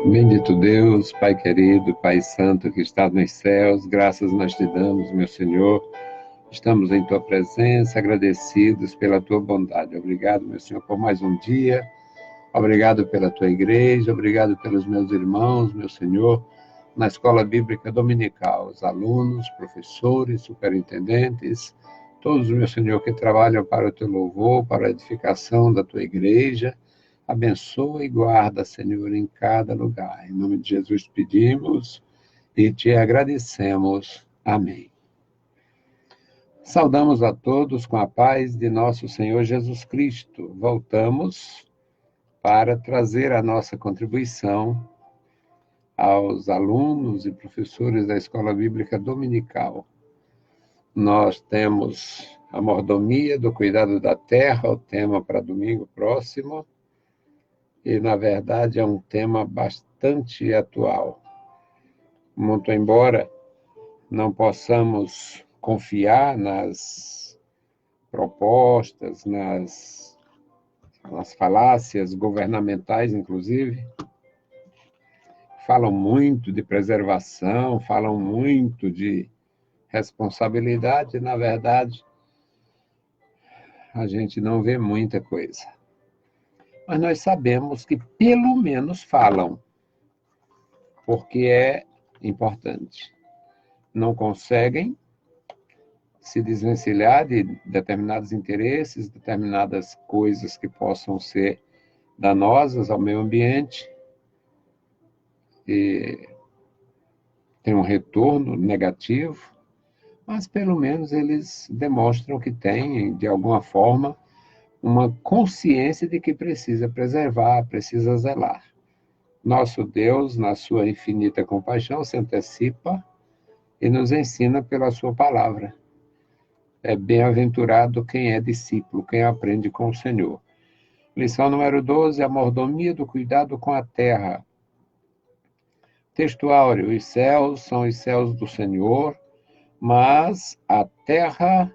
Bendito Deus, Pai querido, Pai santo que está nos céus, graças nós te damos, meu Senhor. Estamos em tua presença, agradecidos pela tua bondade. Obrigado, meu Senhor, por mais um dia. Obrigado pela tua igreja, obrigado pelos meus irmãos, meu Senhor, na escola bíblica dominical, os alunos, professores, superintendentes, todos, meu Senhor, que trabalham para o teu louvor, para a edificação da tua igreja. Abençoa e guarda, Senhor, em cada lugar. Em nome de Jesus pedimos e te agradecemos. Amém. Saudamos a todos com a paz de nosso Senhor Jesus Cristo. Voltamos para trazer a nossa contribuição aos alunos e professores da Escola Bíblica Dominical. Nós temos a mordomia do cuidado da terra, o tema para domingo próximo, e, na verdade, é um tema bastante atual. Muito embora não possamos confiar nas propostas, nas falácias governamentais, inclusive, falam muito de preservação, falam muito de responsabilidade, e, na verdade, a gente não vê muita coisa. Mas nós sabemos que pelo menos falam, porque é importante. Não conseguem se desvencilhar de determinados interesses, determinadas coisas que possam ser danosas ao meio ambiente, e tem um retorno negativo, mas pelo menos eles demonstram que têm, de alguma forma, uma consciência de que precisa preservar, precisa zelar. Nosso Deus, na sua infinita compaixão, se antecipa e nos ensina pela sua palavra. É bem-aventurado quem é discípulo, quem aprende com o Senhor. Lição número 12, a mordomia do cuidado com a terra. Texto áureo, os céus são os céus do Senhor, mas a terra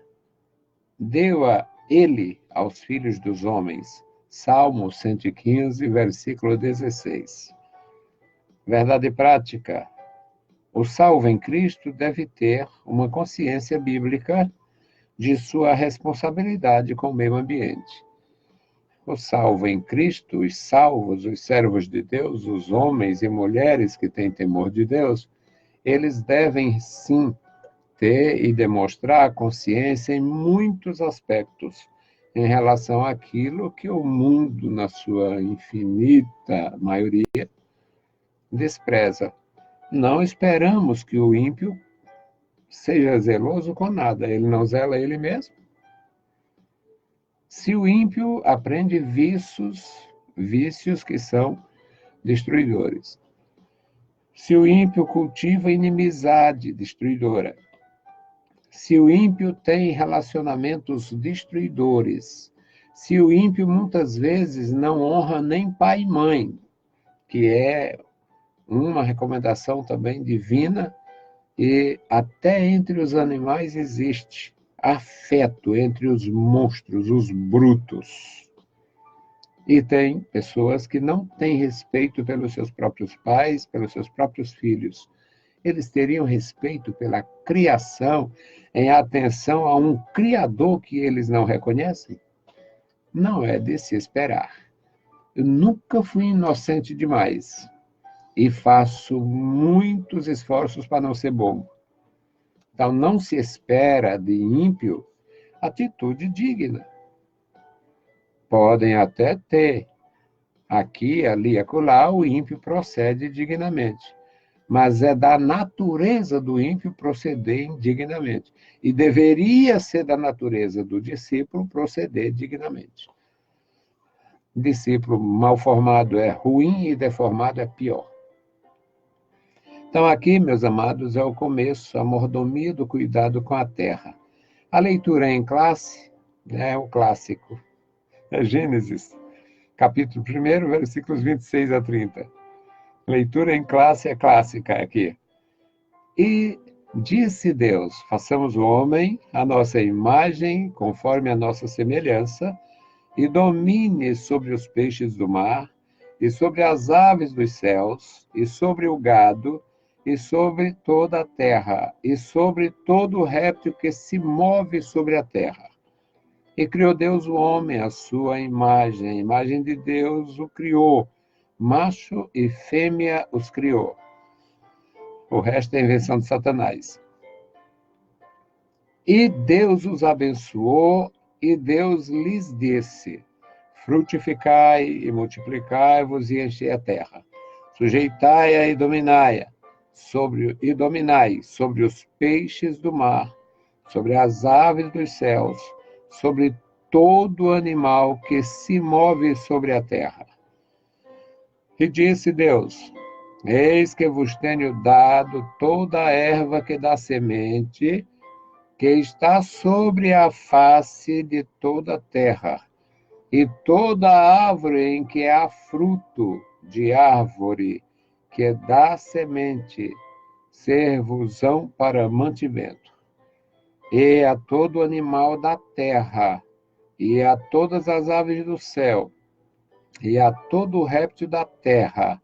deu-a ele aos filhos dos homens. Salmo 115, versículo 16. Verdade prática. O salvo em Cristo deve ter uma consciência bíblica de sua responsabilidade com o meio ambiente. O salvo em Cristo, os salvos, os servos de Deus, os homens e mulheres que têm temor de Deus, eles devem sim ter e demonstrar consciência em muitos aspectos em relação àquilo que o mundo, na sua infinita maioria, despreza. Não esperamos que o ímpio seja zeloso com nada, ele não zela ele mesmo. Se o ímpio aprende vícios que são destruidores. Se o ímpio cultiva inimizade destruidora. Se o ímpio tem relacionamentos destruidores. Se o ímpio muitas vezes não honra nem pai e mãe, que é uma recomendação também divina, e até entre os animais existe afeto entre os monstros, os brutos. E tem pessoas que não têm respeito pelos seus próprios pais, pelos seus próprios filhos. Eles teriam respeito pela criação em atenção a um Criador que eles não reconhecem? Não é de se esperar. Eu nunca fui inocente demais e faço muitos esforços para não ser bobo. Então, não se espera de ímpio atitude digna. Podem até ter, aqui, ali, acolá, o ímpio procede dignamente. Mas é da natureza do ímpio proceder indignamente. E deveria ser da natureza do discípulo proceder dignamente. Discípulo mal formado é ruim e deformado é pior. Então, aqui, meus amados, é o começo, a mordomia do cuidado com a terra. A leitura em classe é o clássico. É Gênesis, capítulo 1, versículos 26 a 30. Leitura em classe é clássica aqui. E disse Deus, façamos o homem à nossa imagem, conforme a nossa semelhança, e domine sobre os peixes do mar, e sobre as aves dos céus, e sobre o gado, e sobre toda a terra, e sobre todo réptil que se move sobre a terra. E criou Deus o homem, à sua imagem, a imagem de Deus o criou, macho e fêmea os criou. O resto é invenção de Satanás. E Deus os abençoou, e Deus lhes disse: frutificai e multiplicai-vos e enchei a terra. Sujeitai-a e dominai-a, dominai sobre os peixes do mar, sobre as aves dos céus, sobre todo animal que se move sobre a terra. E disse Deus: eis que vos tenho dado toda a erva que dá semente, que está sobre a face de toda a terra, e toda árvore em que há fruto de árvore que dá semente, ser-vos-ão para mantimento. E a todo animal da terra, e a todas as aves do céu, e a todo réptil da terra,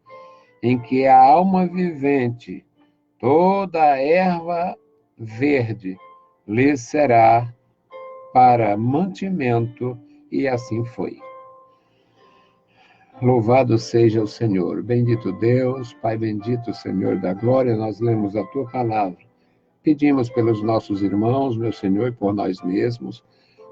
em que há alma vivente, toda a erva verde lhes será para mantimento, e assim foi. Louvado seja o Senhor. Bendito Deus, Pai bendito, Senhor da glória, nós lemos a Tua palavra. Pedimos pelos nossos irmãos, meu Senhor, e por nós mesmos.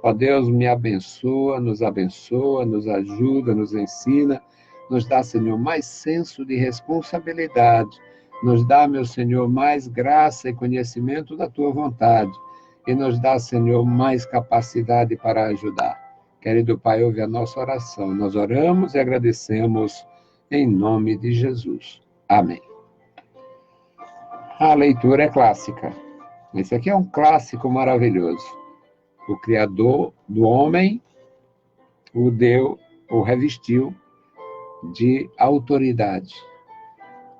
Ó Deus, me abençoa, nos ajuda, nos ensina, nos dá, Senhor, mais senso de responsabilidade, nos dá, meu Senhor, mais graça e conhecimento da Tua vontade, e nos dá, Senhor, mais capacidade para ajudar. Querido Pai, ouve a nossa oração. Nós oramos e agradecemos em nome de Jesus. Amém. A leitura é clássica. Esse aqui é um clássico maravilhoso. O Criador do homem o revestiu de autoridade.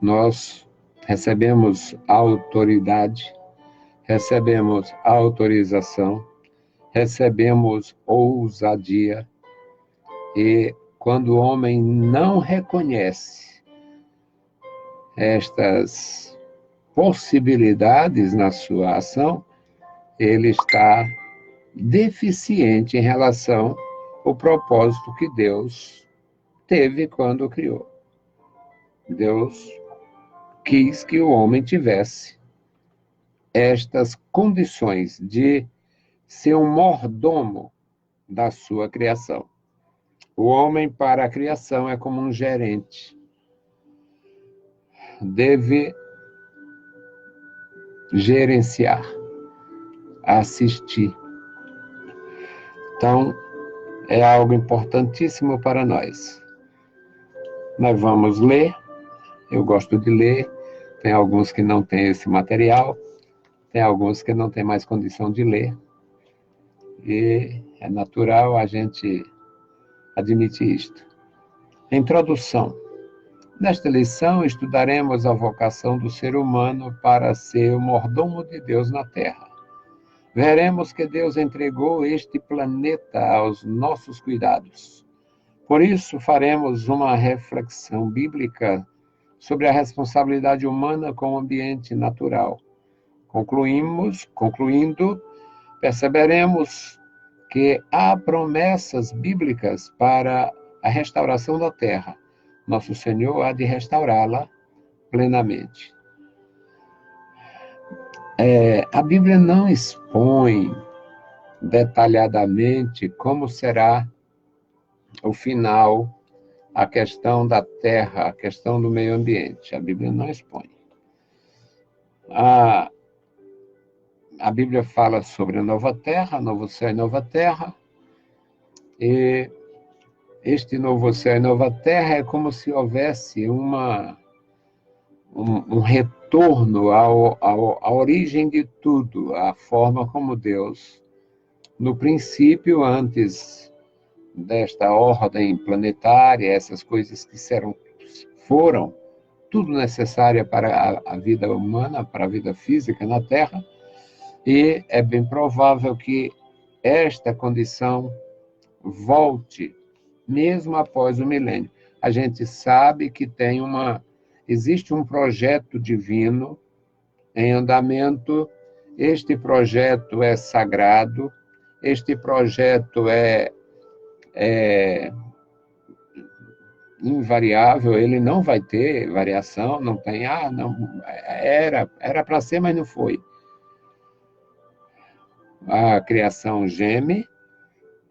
Nós recebemos autoridade, recebemos autorização, recebemos ousadia, e quando o homem não reconhece estas possibilidades na sua ação, ele está deficiente em relação ao propósito que Deus teve quando o criou. Deus quis que o homem tivesse estas condições de ser um mordomo da sua criação. O homem para a criação é como um gerente. Deve gerenciar, assistir. Então, é algo importantíssimo para nós. Nós vamos ler. Eu gosto de ler. Tem alguns que não têm esse material. Tem alguns que não têm mais condição de ler. E é natural a gente admitir isto. Introdução. Nesta lição, estudaremos a vocação do ser humano para ser o mordomo de Deus na Terra. Veremos que Deus entregou este planeta aos nossos cuidados. Por isso, faremos uma reflexão bíblica sobre a responsabilidade humana com o ambiente natural. Concluindo, perceberemos que há promessas bíblicas para a restauração da terra. Nosso Senhor há de restaurá-la plenamente. A Bíblia não expõe detalhadamente como será o final, a questão da terra, a questão do meio ambiente. A Bíblia não expõe. A Bíblia fala sobre a nova terra, novo céu e nova terra, e este novo céu e nova terra é como se houvesse um retorno à origem de tudo, à forma como Deus, no princípio, antes desta ordem planetária, essas coisas que foram tudo necessária para a vida humana, para a vida física na Terra, e é bem provável que esta condição volte, mesmo após o milênio. a gente sabe que existe um projeto divino em andamento. Este projeto é sagrado, este projeto é invariável, ele não vai ter variação, não tem, não, era para ser, mas não foi. A criação geme,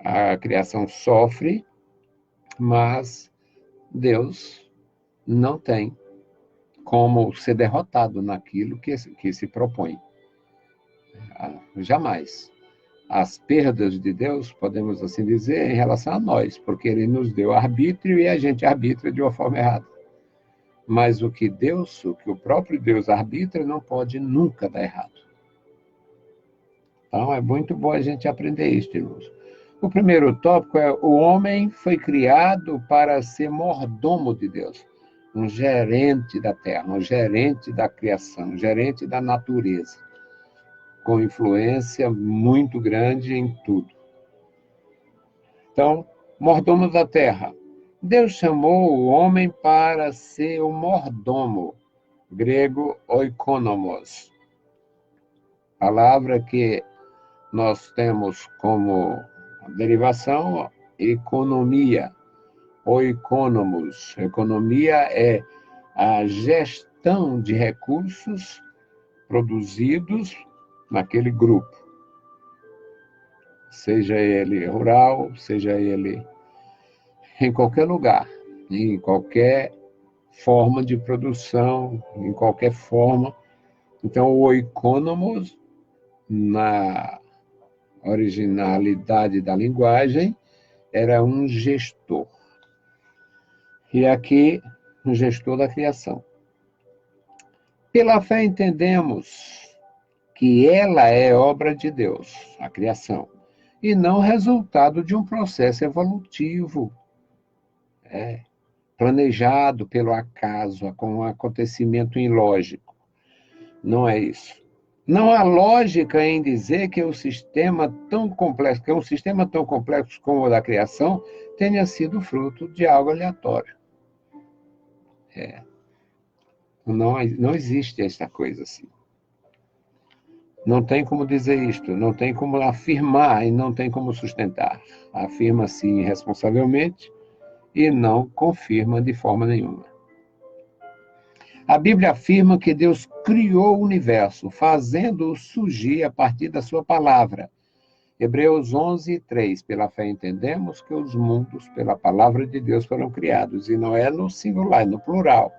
a criação sofre, mas Deus não tem como ser derrotado naquilo que se propõe. Jamais. As perdas de Deus, podemos assim dizer, em relação a nós, porque Ele nos deu arbítrio e a gente arbitra de uma forma errada. Mas o que o próprio Deus arbitra, não pode nunca dar errado. Então, é muito bom a gente aprender isso, irmãos. O primeiro tópico é: o homem foi criado para ser mordomo de Deus, um gerente da terra, um gerente da criação, um gerente da natureza, com influência muito grande em tudo. Então, mordomo da terra. Deus chamou o homem para ser o mordomo, grego oikonomos, palavra que nós temos como derivação economia, oikonomos. Economia é a gestão de recursos produzidos naquele grupo, seja ele rural, seja ele em qualquer lugar, em qualquer forma de produção, em qualquer forma. Então, o oikonomos, na originalidade da linguagem, era um gestor. E aqui, um gestor da criação. Pela fé entendemos que ela é obra de Deus, a criação, e não resultado de um processo evolutivo, planejado pelo acaso, com um acontecimento ilógico. Não é isso. Não há lógica em dizer que um sistema tão complexo como o da criação tenha sido fruto de algo aleatório. Não existe esta coisa assim. Não tem como dizer isto, não tem como afirmar e não tem como sustentar. Afirma-se irresponsavelmente e não confirma de forma nenhuma. A Bíblia afirma que Deus criou o universo, fazendo-o surgir a partir da sua palavra. Hebreus 11:3. Pela fé entendemos que os mundos, pela palavra de Deus, foram criados. E não é no singular, é no plural.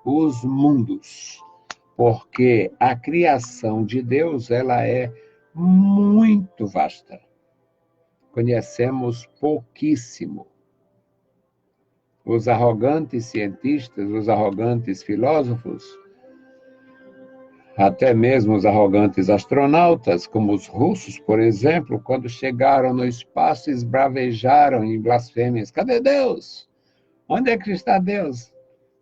Os mundos. Porque a criação de Deus, ela é muito vasta. Conhecemos pouquíssimo. Os arrogantes cientistas, os arrogantes filósofos, até mesmo os arrogantes astronautas, como os russos, por exemplo, quando chegaram no espaço, esbravejaram em blasfêmias. Cadê Deus? Onde é que está Deus?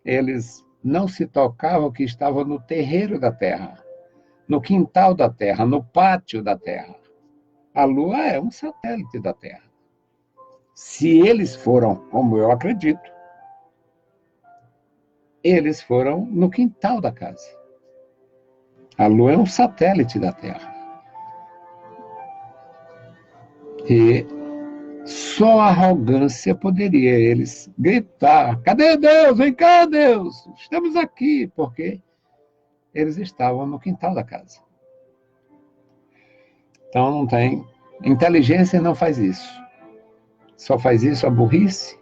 Eles não se tocavam que estavam no terreiro da Terra, no quintal da Terra, no pátio da Terra. A Lua é um satélite da Terra. Se eles foram, como eu acredito, eles foram no quintal da casa. A Lua é um satélite da Terra. E só a arrogância poderia eles gritar: cadê Deus? Vem cá, Deus! Estamos aqui, porque eles estavam no quintal da casa. Então não tem. Inteligência não faz isso. Só faz isso a burrice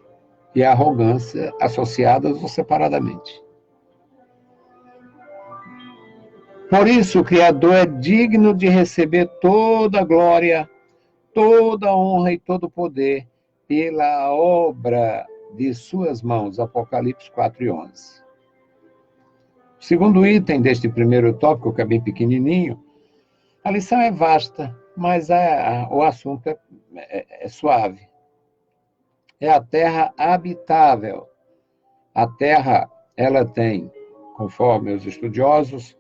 e a arrogância associadas ou separadamente. Por isso, o Criador é digno de receber toda a glória, toda a honra e todo o poder pela obra de suas mãos. Apocalipse 4:11. O segundo item deste primeiro tópico, que é bem pequenininho, a lição é vasta, mas o assunto é suave. É a terra habitável. A terra, ela tem, conforme os estudiosos,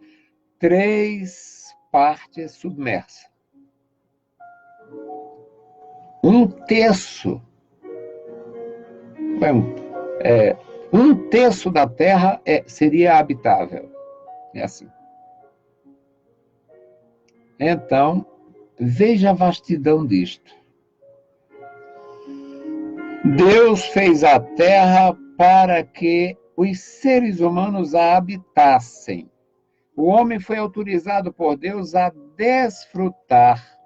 3 partes submersas. 1/3. 1/3 da Terra seria habitável. É assim. Então, veja a vastidão disto. Deus fez a Terra para que os seres humanos a habitassem. O homem foi autorizado por Deus a desfrutar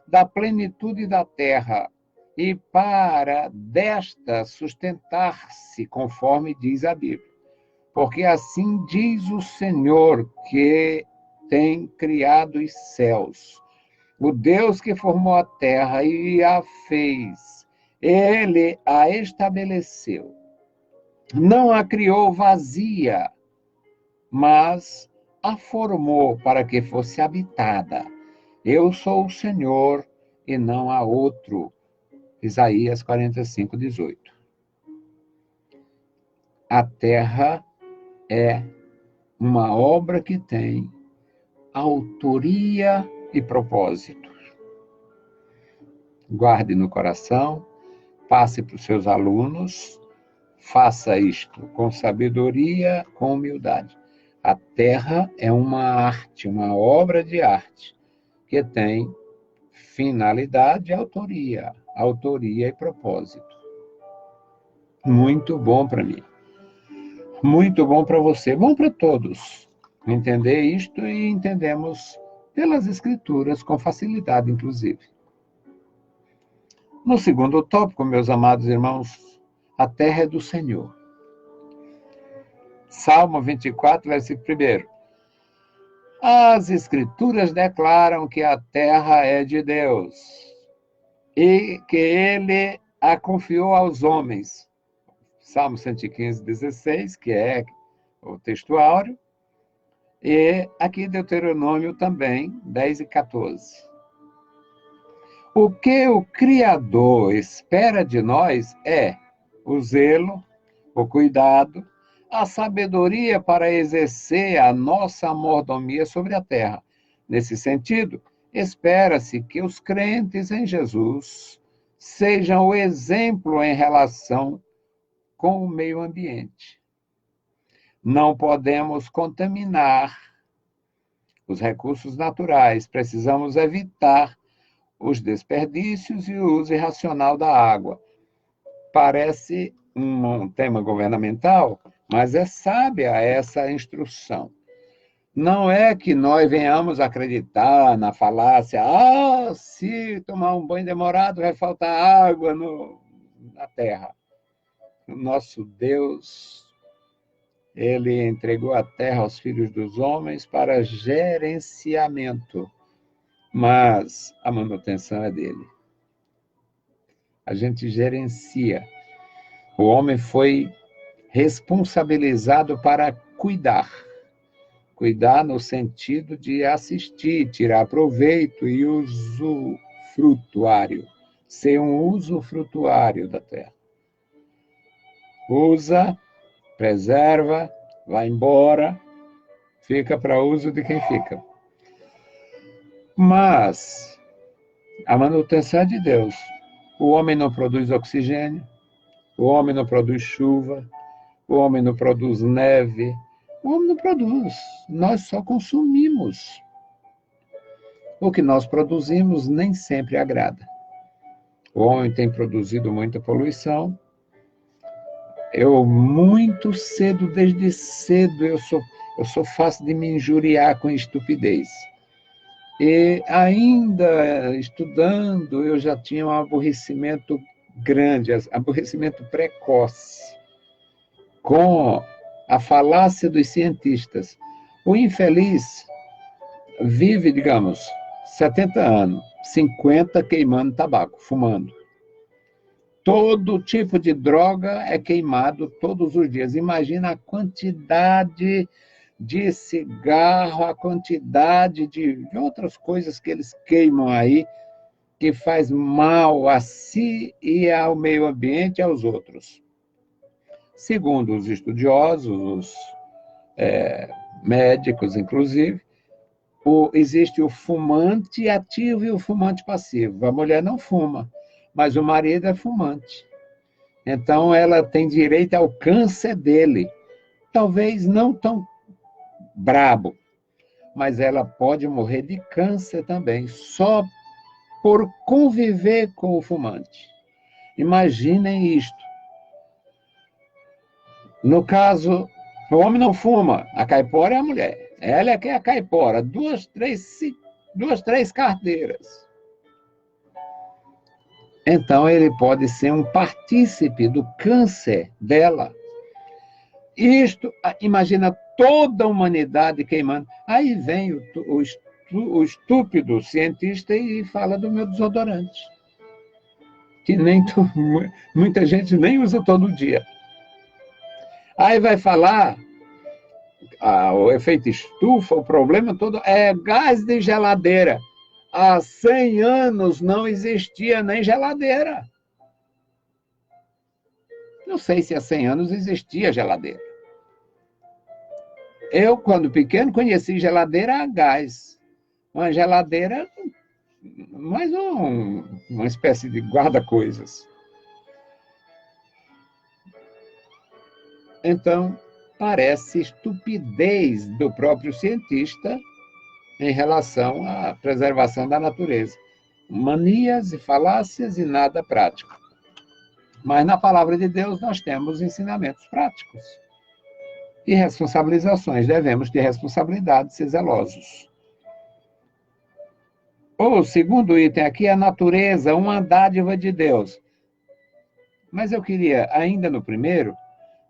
da plenitude da terra e para desta sustentar-se, conforme diz a Bíblia. Porque assim diz o Senhor, que tem criado os céus. O Deus que formou a terra e a fez, ele a estabeleceu. Não a criou vazia, mas a formou para que fosse habitada. Eu sou o Senhor e não há outro. Isaías 45:18. A terra é uma obra que tem autoria e propósito. Guarde no coração, passe para os seus alunos, faça isto com sabedoria, com humildade. A terra é uma arte, uma obra de arte, que tem finalidade e autoria e propósito. Muito bom para mim. Muito bom para você. Bom para todos. Entender isto e entendemos pelas Escrituras com facilidade, inclusive. No segundo tópico, meus amados irmãos, a terra é do Senhor. Salmo 24, versículo 1. As Escrituras declaram que a terra é de Deus e que Ele a confiou aos homens. Salmo 115, 16, que é o texto áureo, e aqui Deuteronômio também, 10 e 14. O que o Criador espera de nós é o zelo, o cuidado, a sabedoria para exercer a nossa mordomia sobre a terra. Nesse sentido, espera-se que os crentes em Jesus sejam o exemplo em relação com o meio ambiente. Não podemos contaminar os recursos naturais, precisamos evitar os desperdícios e o uso irracional da água. Parece um tema governamental, mas é sábia essa instrução. Não é que nós venhamos acreditar na falácia, se tomar um banho demorado vai faltar água na terra. O nosso Deus, Ele entregou a terra aos filhos dos homens para gerenciamento, mas a manutenção é dele. A gente gerencia. O homem foi responsabilizado para cuidar. Cuidar no sentido de assistir, tirar proveito e usufrutuário. Ser um usufrutuário da terra. Usa, preserva, vai embora, fica para uso de quem fica. Mas a manutenção é de Deus. O homem não produz oxigênio, o homem não produz chuva, o homem não produz neve, o homem não produz. Nós só consumimos. O que nós produzimos nem sempre agrada. O homem tem produzido muita poluição. Eu, muito cedo, desde cedo, eu sou fácil de me injuriar com estupidez. E ainda estudando, eu já tinha um aborrecimento grande, aborrecimento precoce, com a falácia dos cientistas. O infeliz vive, digamos, 70 anos, 50 queimando tabaco, fumando. Todo tipo de droga é queimado todos os dias. Imagina a quantidade de cigarro, a quantidade de outras coisas que eles queimam aí, que faz mal a si e ao meio ambiente e aos outros. Segundo os estudiosos, os médicos, inclusive, existe o fumante ativo e o fumante passivo. A mulher não fuma, mas o marido é fumante. Então, ela tem direito ao câncer dele. Talvez não tão brabo, mas ela pode morrer de câncer também, só por conviver com o fumante. Imaginem isto. No caso, o homem não fuma, a caipora é a mulher. Ela é que é a caipora, duas, três carteiras. Então, ele pode ser um partícipe do câncer dela. Isto, imagina toda a humanidade queimando. Aí vem o estúpido cientista e fala do meu desodorante. Que muita gente nem usa todo dia. Aí vai falar, o efeito estufa, o problema todo é gás de geladeira. Há 100 anos não existia nem geladeira. Não sei se há 100 anos existia geladeira. Eu, quando pequeno, conheci geladeira a gás. Uma geladeira, mais uma espécie de guarda-coisas. Então, parece estupidez do próprio cientista em relação à preservação da natureza. Manias e falácias e nada prático. Mas na palavra de Deus nós temos ensinamentos práticos e responsabilizações. Devemos ter responsabilidade, ser zelosos. O segundo item aqui é a natureza, uma dádiva de Deus. Mas eu queria, ainda no primeiro,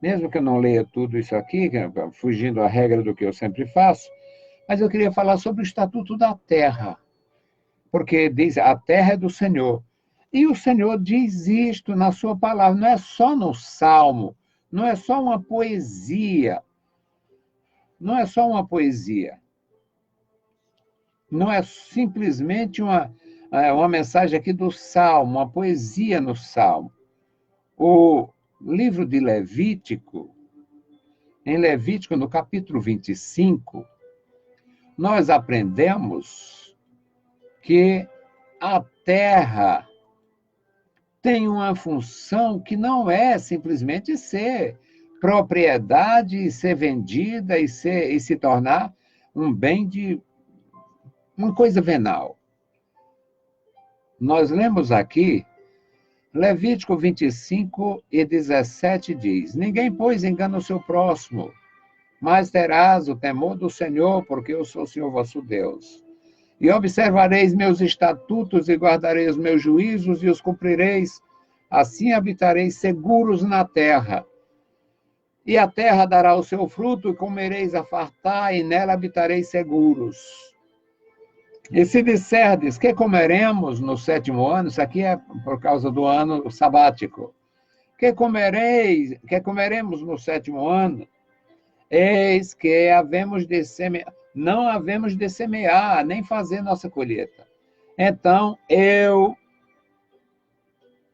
mesmo que eu não leia tudo isso aqui, fugindo à regra do que eu sempre faço, mas eu queria falar sobre o Estatuto da Terra. Porque diz, a terra é do Senhor. E o Senhor diz isto na sua palavra, não é só no Salmo, não é só uma poesia. Não é só uma poesia. Não é simplesmente uma mensagem aqui do Salmo, uma poesia no Salmo. O livro de Levítico, em Levítico, no capítulo 25, nós aprendemos que a terra tem uma função que não é simplesmente ser propriedade, e ser vendida e se tornar um bem de uma coisa venal. Nós lemos aqui, Levítico 25 e 17 diz: ninguém, pois, engana o seu próximo, mas terás o temor do Senhor, porque eu sou o Senhor vosso Deus. E observareis meus estatutos e guardareis os meus juízos e os cumprireis, assim habitareis seguros na terra. E a terra dará o seu fruto, e comereis a fartar, e nela habitareis seguros. E se disserdes, que comeremos no 7º ano? Isso aqui é por causa do ano sabático. Que comeremos no 7º ano? Eis que não havemos de semear, nem fazer nossa colheita. Então, eu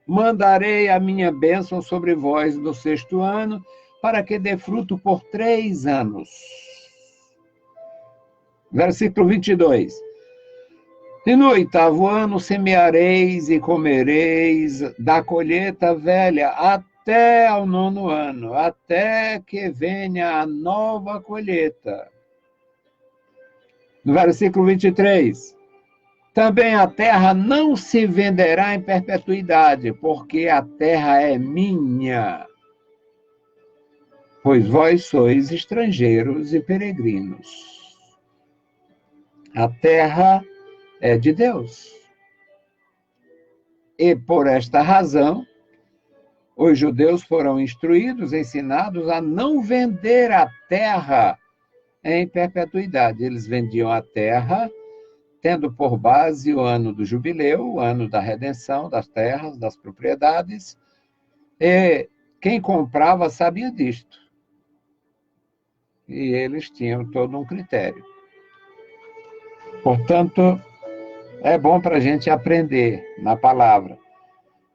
mandarei a minha bênção sobre vós no 6º ano, para que dê fruto por 3 anos. Versículo 22. E no 8º ano semeareis e comereis da colheita velha até ao 9º ano, até que venha a nova colheita. No versículo 23. Também a terra não se venderá em perpetuidade, porque a terra é minha, pois vós sois estrangeiros e peregrinos. A terra é de Deus. E por esta razão, os judeus foram instruídos, ensinados a não vender a terra em perpetuidade. Eles vendiam a terra tendo por base o ano do jubileu, o ano da redenção das terras, das propriedades, e quem comprava sabia disto. E eles tinham todo um critério. Portanto, é bom para a gente aprender na palavra.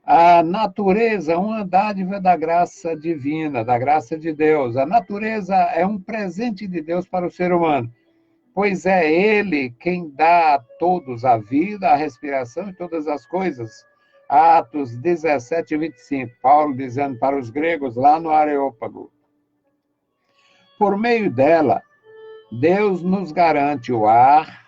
A natureza, uma dádiva da graça divina, da graça de Deus. A natureza é um presente de Deus para o ser humano, pois é Ele quem dá a todos a vida, a respiração e todas as coisas. Atos 17, 25, Paulo dizendo para os gregos lá no Areópago: por meio dela, Deus nos garante o ar,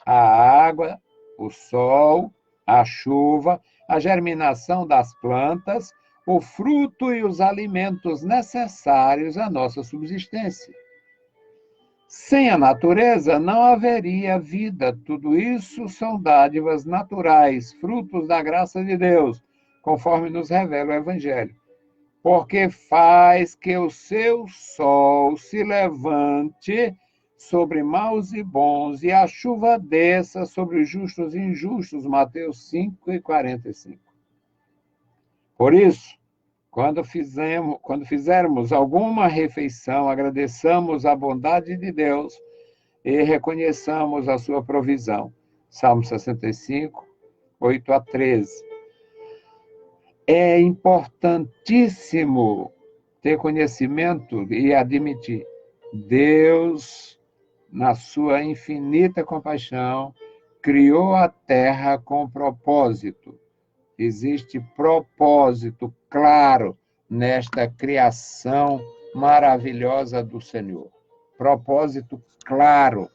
a água, o sol, a chuva, a germinação das plantas, o fruto e os alimentos necessários à nossa subsistência. Sem a natureza não haveria vida. Tudo isso são dádivas naturais, frutos da graça de Deus, conforme nos revela o Evangelho. Porque faz que o seu sol se levante sobre maus e bons, e a chuva desça sobre os justos e injustos. Mateus 5 e 45. Por isso, quando fizermos alguma refeição, agradeçamos a bondade de Deus e reconheçamos a sua provisão. Salmo 65, 8 a 13. É importantíssimo ter conhecimento e admitir: Deus, na sua infinita compaixão, criou a terra com propósito. Existe propósito claro nesta criação maravilhosa do Senhor. Propósito claro.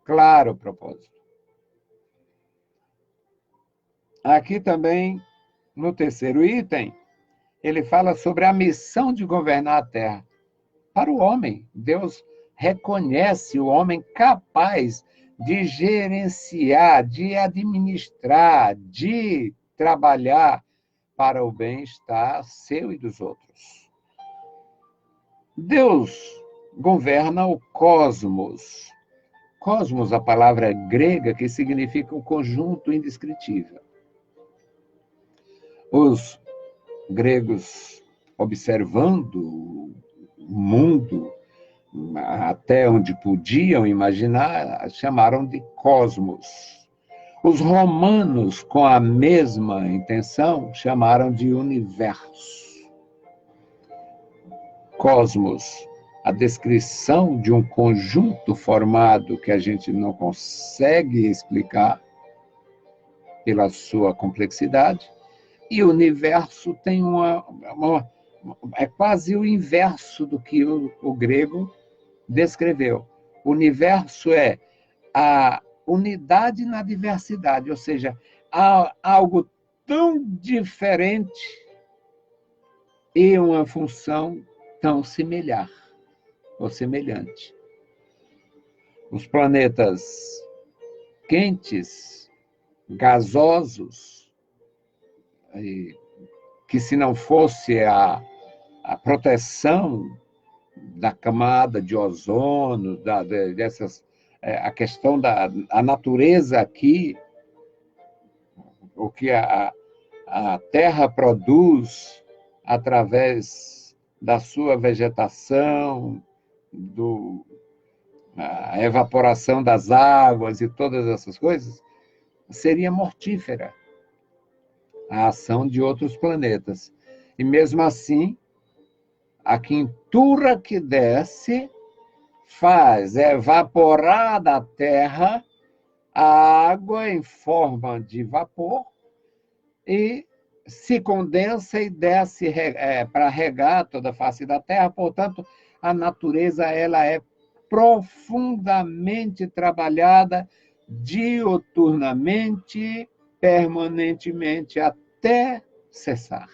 Claro propósito. Aqui também, no terceiro item, ele fala sobre a missão de governar a terra. Para o homem, Deus reconhece o homem capaz de gerenciar, de administrar, de trabalhar para o bem-estar seu e dos outros. Deus governa o cosmos. Cosmos, a palavra grega que significa um conjunto indescritível. Os gregos, observando o mundo, até onde podiam imaginar, chamaram de cosmos. Os romanos, com a mesma intenção, chamaram de universo. Cosmos, a descrição de um conjunto formado que a gente não consegue explicar pela sua complexidade, e o universo tem é quase o inverso do que o grego descreveu. O universo é a unidade na diversidade, ou seja, há algo tão diferente e uma função tão similar ou semelhante. Os planetas quentes, gasosos, que se não fosse a proteção da camada de ozônio, a questão da natureza aqui, o que a Terra produz através da sua vegetação, a evaporação das águas e todas essas coisas, seria mortífera a ação de outros planetas. E mesmo assim, a quintura que desce faz evaporar da Terra a água em forma de vapor e se condensa e desce para regar toda a face da Terra. Portanto, a natureza ela é profundamente trabalhada diuturnamente, permanentemente, até cessar,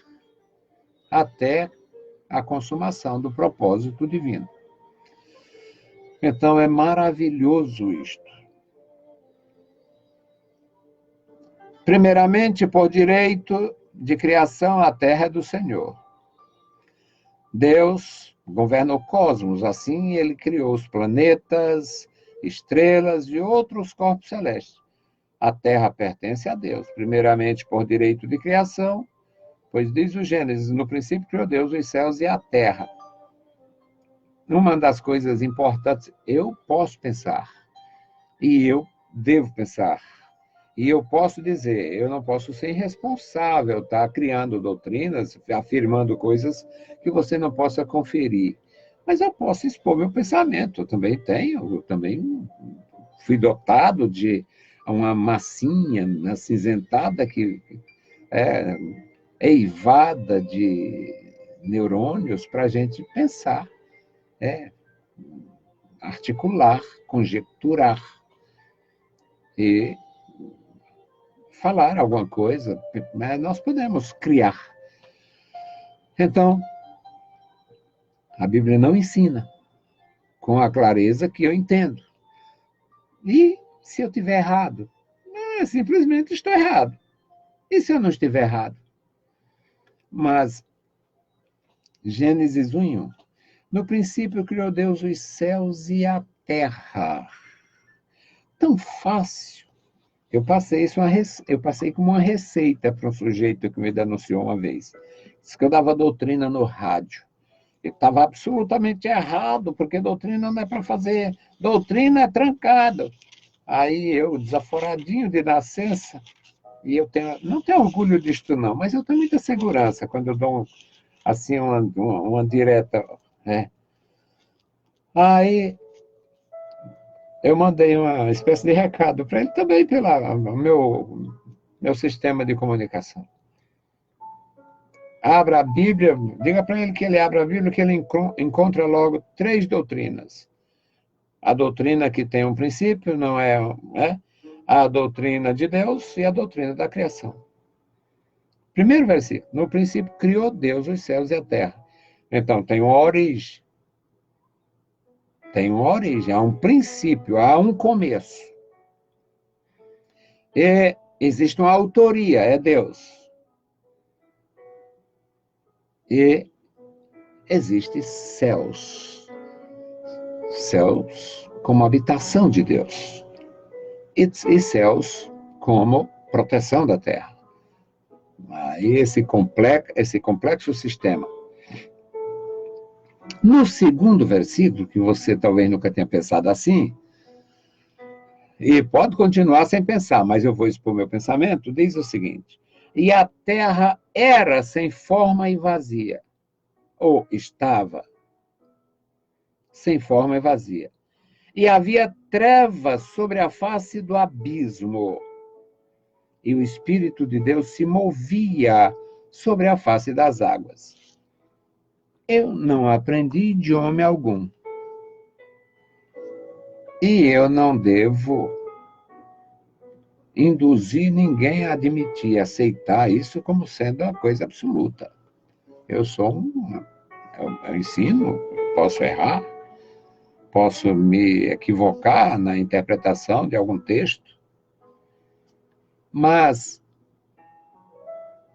até a consumação do propósito divino. Então, é maravilhoso isto. Primeiramente, por direito de criação, a terra é do Senhor. Deus governa o cosmos, assim ele criou os planetas, estrelas e outros corpos celestes. A terra pertence a Deus, primeiramente por direito de criação, pois diz o Gênesis, no princípio criou Deus os céus e a terra. Uma das coisas importantes, eu posso pensar, e eu devo pensar, e eu posso dizer, eu não posso ser irresponsável, estar criando doutrinas, afirmando coisas que você não possa conferir. Mas eu posso expor meu pensamento, eu também tenho, eu também fui dotado de uma massinha acinzentada que é eivada de neurônios para a gente pensar, articular, conjecturar e falar alguma coisa, mas nós podemos criar. Então, a Bíblia não ensina com a clareza que eu entendo. E se eu estiver errado? Simplesmente estou errado. E se eu não estiver errado? Mas, Gênesis 1:1. No princípio criou Deus os céus e a terra. Tão fácil. Eu passei como uma receita para um sujeito que me denunciou uma vez. Disse que eu dava doutrina no rádio. Eu estava absolutamente errado, porque doutrina não é para fazer. Doutrina é trancado. Aí eu, desaforadinho de nascença, e eu não tenho orgulho disto não, mas eu tenho muita segurança quando eu dou assim uma direta. Aí eu mandei uma espécie de recado para ele também pelo meu sistema de comunicação. Abra a Bíblia, diga para ele que ele abra a Bíblia, que ele encontra logo 3 doutrinas. A doutrina que tem um princípio, não é, a doutrina de Deus e a doutrina da criação. Primeiro versículo, no princípio criou Deus os céus e a terra. Então, tem uma origem. Tem uma origem, há um princípio, há um começo. E existe uma autoria, é Deus. E existem céus. Céus como habitação de Deus. E céus como proteção da terra. Aí esse complexo sistema. No segundo versículo, que você talvez nunca tenha pensado assim, e pode continuar sem pensar, mas eu vou expor meu pensamento, diz o seguinte: e a terra era sem forma e vazia, ou estava sem forma e vazia. E havia trevas sobre a face do abismo, e o Espírito de Deus se movia sobre a face das águas. Eu não aprendi idioma algum. E eu não devo induzir ninguém a admitir, aceitar isso como sendo uma coisa absoluta. Eu ensino, posso errar, posso me equivocar na interpretação de algum texto, mas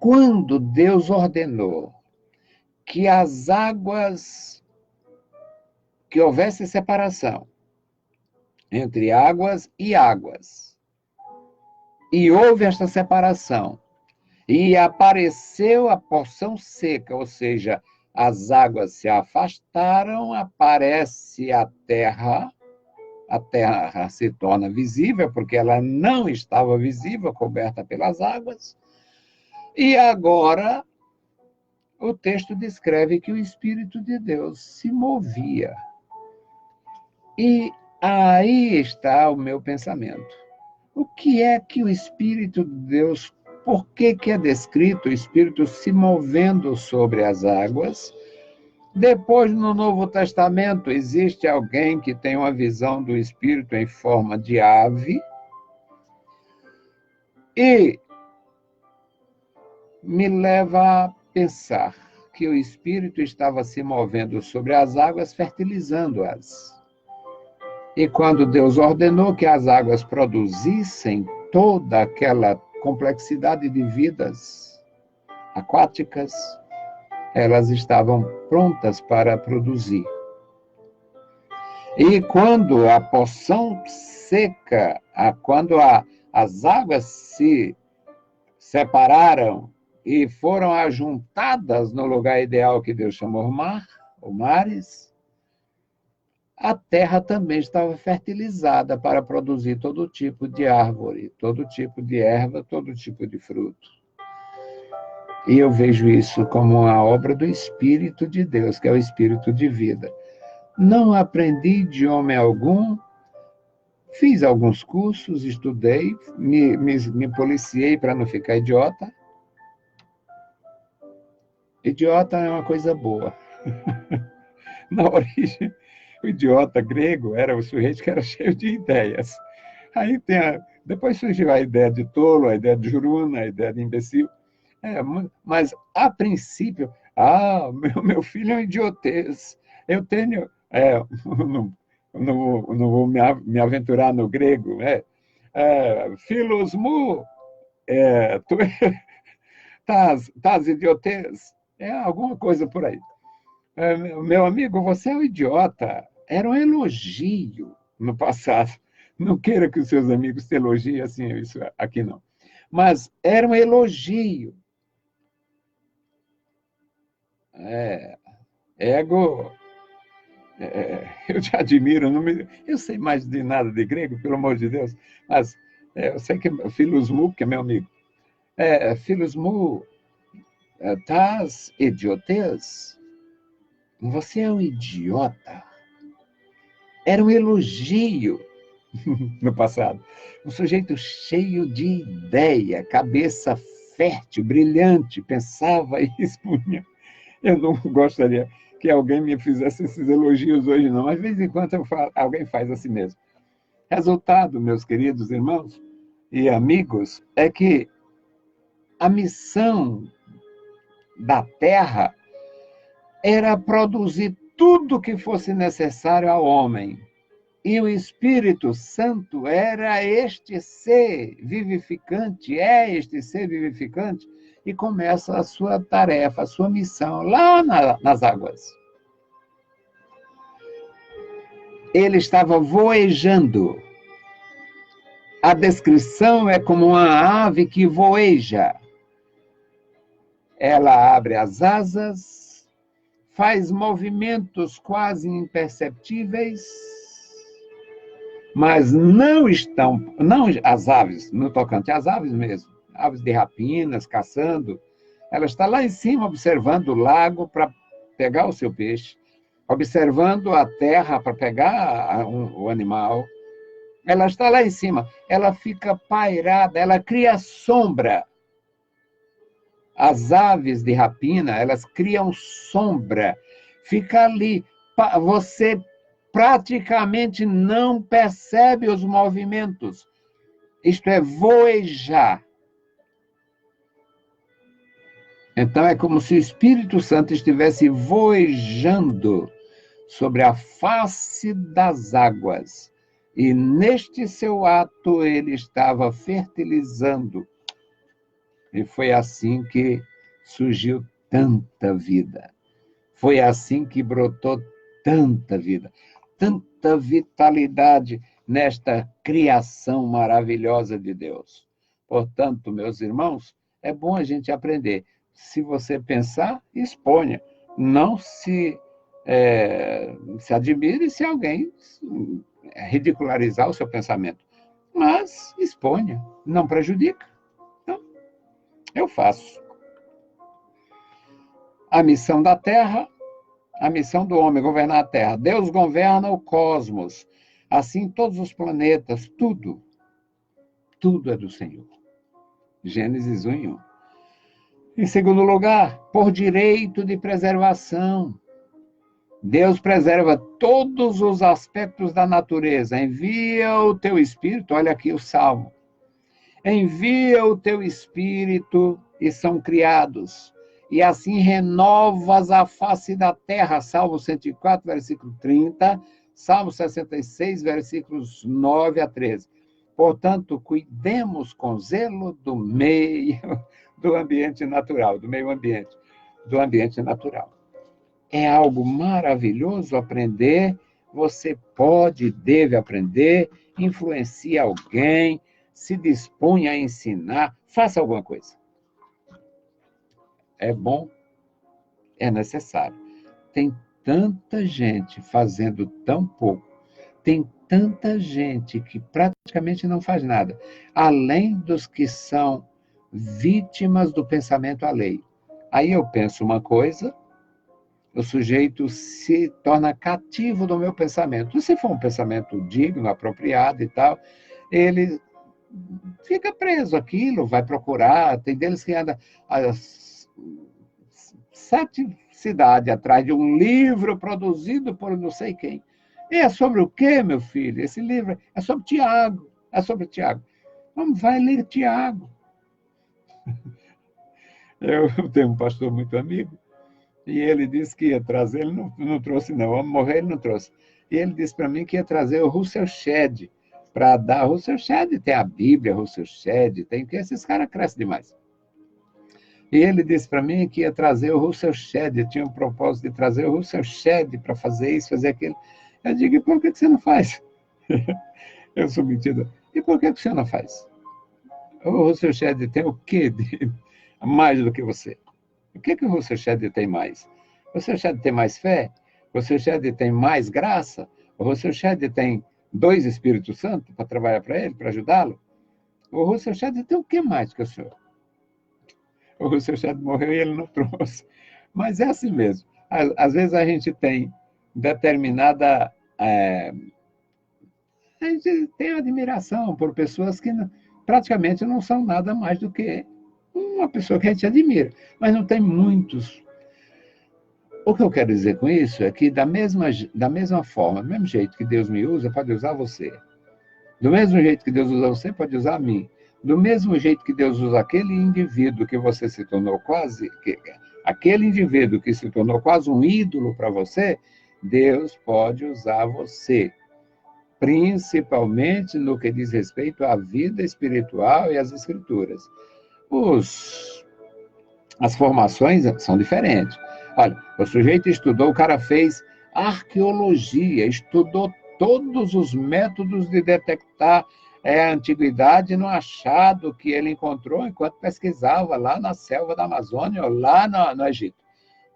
quando Deus ordenou que as águas, que houvesse separação entre águas, e houve esta separação, e apareceu a porção seca, ou seja, as águas se afastaram, aparece a terra se torna visível, porque ela não estava visível, coberta pelas águas, e agora o texto descreve que o Espírito de Deus se movia. E aí está o meu pensamento. O que é que o Espírito de Deus, por que é descrito o Espírito se movendo sobre as águas? Depois, no Novo Testamento, existe alguém que tem uma visão do Espírito em forma de ave, e me leva a pensar que o Espírito estava se movendo sobre as águas, fertilizando-as. E quando Deus ordenou que as águas produzissem toda aquela complexidade de vidas aquáticas, elas estavam prontas para produzir. E quando a porção seca, quando as águas se separaram e foram ajuntadas no lugar ideal que Deus chamou mar, ou mares, a terra também estava fertilizada para produzir todo tipo de árvore, todo tipo de erva, todo tipo de fruto. E eu vejo isso como uma obra do Espírito de Deus, que é o Espírito de vida. Não aprendi idioma algum, Fiz alguns cursos, estudei, me policiei para não ficar idiota. Idiota é uma coisa boa. Na origem, o idiota grego era o sujeito que era cheio de ideias. Aí depois surgiu a ideia de tolo, a ideia de juruna, a ideia de imbecil. Mas, a princípio, meu filho é um idiotez. Eu tenho. Não vou me aventurar no grego. Philos mu, tu estás idiotez. É alguma coisa por aí. Meu amigo, você é um idiota. Era um elogio no passado. Não queira que os seus amigos te elogiem assim, isso aqui não. Mas era um elogio. Ego, eu te admiro, eu sei mais de nada de grego, pelo amor de Deus, mas eu sei que Philos mu, que é meu amigo, Philos mu, estás idiotez? Você é um idiota. Era um elogio no passado. Um sujeito cheio de ideia, cabeça fértil, brilhante, pensava e expunha. Eu não gostaria que alguém me fizesse esses elogios hoje, não. Mas, de vez em quando, alguém faz assim mesmo. Resultado, meus queridos irmãos e amigos, é que a missão da Terra era produzir tudo que fosse necessário ao homem. E o Espírito Santo era este ser vivificante, é este ser vivificante, e começa a sua tarefa, a sua missão lá nas águas. Ele estava voejando. A descrição é como uma ave que voeja. Ela abre as asas, faz movimentos quase imperceptíveis, mas não as aves, no tocante às aves mesmo, aves de rapinas, caçando, ela está lá em cima observando o lago para pegar o seu peixe, observando a terra para pegar o animal. Ela está lá em cima, ela fica pairada, ela cria sombra. As aves de rapina, elas criam sombra, fica ali, você praticamente não percebe os movimentos. Isto é voejar. Então, é como se o Espírito Santo estivesse voejando sobre a face das águas. E neste seu ato, ele estava fertilizando. E foi assim que surgiu tanta vida. Foi assim que brotou tanta vida. Tanta vitalidade nesta criação maravilhosa de Deus. Portanto, meus irmãos, é bom a gente aprender. Se você pensar, exponha. Não se admire se alguém ridicularizar o seu pensamento. Mas exponha, não prejudica. Então, eu faço. A missão da Terra, a missão do homem, governar a Terra. Deus governa o cosmos. Assim, todos os planetas, tudo é do Senhor. Gênesis 1:1. Em segundo lugar, por direito de preservação. Deus preserva todos os aspectos da natureza. Envia o teu Espírito, olha aqui o Salmo. Envia o teu Espírito e são criados. E assim renovas a face da terra. Salmo 104, versículo 30. Salmo 66, versículos 9 a 13. Portanto, cuidemos com zelo do ambiente natural, do meio ambiente, do ambiente natural. É algo maravilhoso aprender. Você pode e deve aprender, influencia alguém, se dispõe a ensinar, faça alguma coisa. É bom, é necessário. Tem tanta gente fazendo tão pouco, tem tanta gente que praticamente não faz nada, além dos que são vítimas do pensamento alheio. Aí eu penso uma coisa, o sujeito se torna cativo do meu pensamento. E se for um pensamento digno, apropriado e tal, ele fica preso àquilo, vai procurar. Tem deles que andam as 7 cidades atrás de um livro produzido por não sei quem. E é sobre o quê, meu filho? Esse livro é sobre Tiago. É sobre Tiago. Vamos, vai ler Tiago. Eu tenho um pastor muito amigo, e ele disse que ia trazer, ele não trouxe não, vamos morrer, ele não trouxe. E ele disse para mim que ia trazer o Russell Shedd, para dar. Russell Shedd tem a Bíblia, Russell Shedd, tem que esses caras crescem demais. E ele disse para mim que ia trazer o Russell Shedd, tinha um propósito de trazer o Russell Shedd para fazer isso, fazer aquilo. Eu digo, e por que você não faz? Eu sou metido. E por que você não faz? O Russell Shedd tem o quê de mais do que você? O que o Russell Shedd tem mais? O Russell Shedd tem mais fé? O Russell Shedd tem mais graça? O Russell Shedd tem 2 Espíritos Santos para trabalhar para ele, para ajudá-lo? O Russell Shedd tem o que mais que o senhor? O Russell Shedd morreu e ele não trouxe. Mas é assim mesmo. Às vezes a gente tem determinada... a gente tem admiração por pessoas que praticamente não são nada mais do que uma pessoa que a gente admira. Mas não tem muitos. O que eu quero dizer com isso é que, da mesma forma, do mesmo jeito que Deus me usa, pode usar você. Do mesmo jeito que Deus usa você, pode usar a mim. Do mesmo jeito que Deus usa aquele indivíduo que você se tornou quase... aquele indivíduo que se tornou quase um ídolo para você, Deus pode usar você. Principalmente no que diz respeito à vida espiritual e às Escrituras. As formações são diferentes. Olha, o sujeito estudou, o cara fez arqueologia, estudou todos os métodos de detectar a antiguidade no achado que ele encontrou enquanto pesquisava lá na selva da Amazônia ou lá no Egito.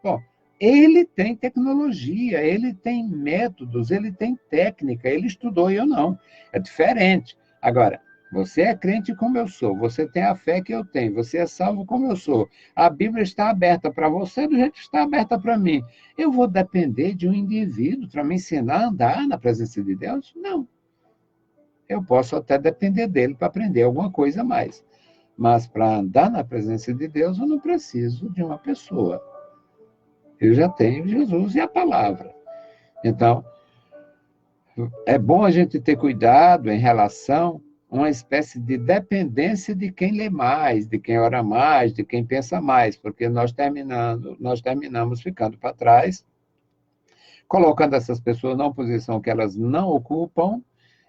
Bom, ele tem tecnologia, ele tem métodos, ele tem técnica, ele estudou e eu não. É diferente. Agora, você é crente como eu sou, você tem a fé que eu tenho, você é salvo como eu sou. A Bíblia está aberta para você do jeito que está aberta para mim. Eu vou depender de um indivíduo para me ensinar a andar na presença de Deus? Não. Eu posso até depender dele para aprender alguma coisa a mais. Mas para andar na presença de Deus, eu não preciso de uma pessoa. Eu já tenho Jesus e a palavra. Então, é bom a gente ter cuidado em relação a uma espécie de dependência de quem lê mais, de quem ora mais, de quem pensa mais, porque nós terminamos ficando para trás, colocando essas pessoas numa posição que elas não ocupam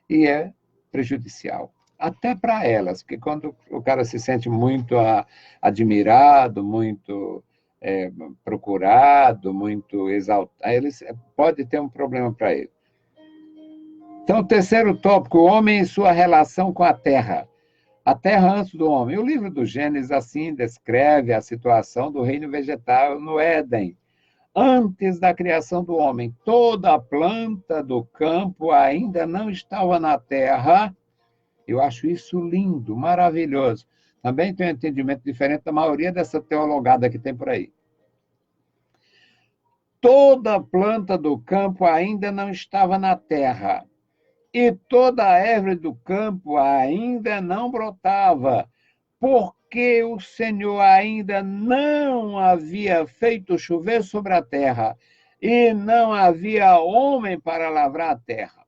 e é prejudicial. Até para elas, porque quando o cara se sente muito admirado, muito procurado, muito exaltado, pode ter um problema para ele. Então, o terceiro tópico, o homem em sua relação com a terra. A terra antes do homem. O livro do Gênesis, assim, descreve a situação do reino vegetal no Éden. Antes da criação do homem, toda a planta do campo ainda não estava na terra. Eu acho isso lindo, maravilhoso. Também tenho um entendimento diferente da maioria dessa teologada que tem por aí. Toda a planta do campo ainda não estava na terra. E toda a erva do campo ainda não brotava, porque o Senhor ainda não havia feito chover sobre a terra, e não havia homem para lavrar a terra.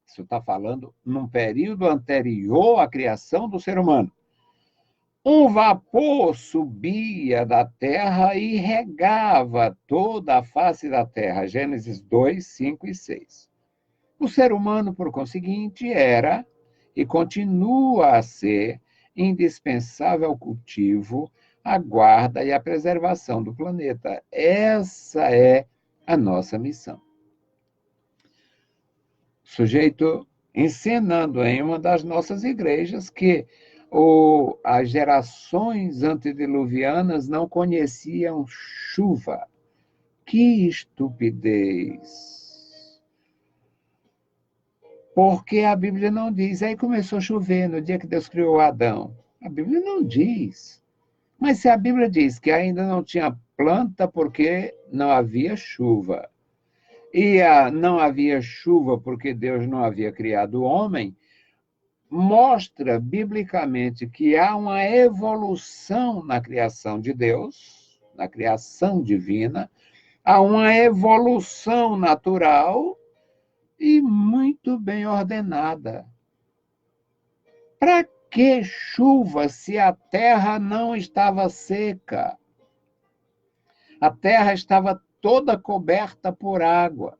Isso está falando num período anterior à criação do ser humano. Um vapor subia da terra e regava toda a face da terra. Gênesis 2, 5 e 6. O ser humano, por conseguinte, era e continua a ser indispensável ao cultivo, à guarda e à preservação do planeta. Essa é a nossa missão. Sujeito ensinando em uma das nossas igrejas que as gerações antediluvianas não conheciam chuva. Que estupidez! Porque a Bíblia não diz. Aí começou a chover no dia que Deus criou Adão. A Bíblia não diz. Mas se a Bíblia diz que ainda não tinha planta porque não havia chuva. E não havia chuva porque Deus não havia criado o homem, mostra biblicamente que há uma evolução na criação de Deus, na criação divina, há uma evolução natural e muito bem ordenada. Para que chuva se a terra não estava seca? A terra estava toda coberta por água.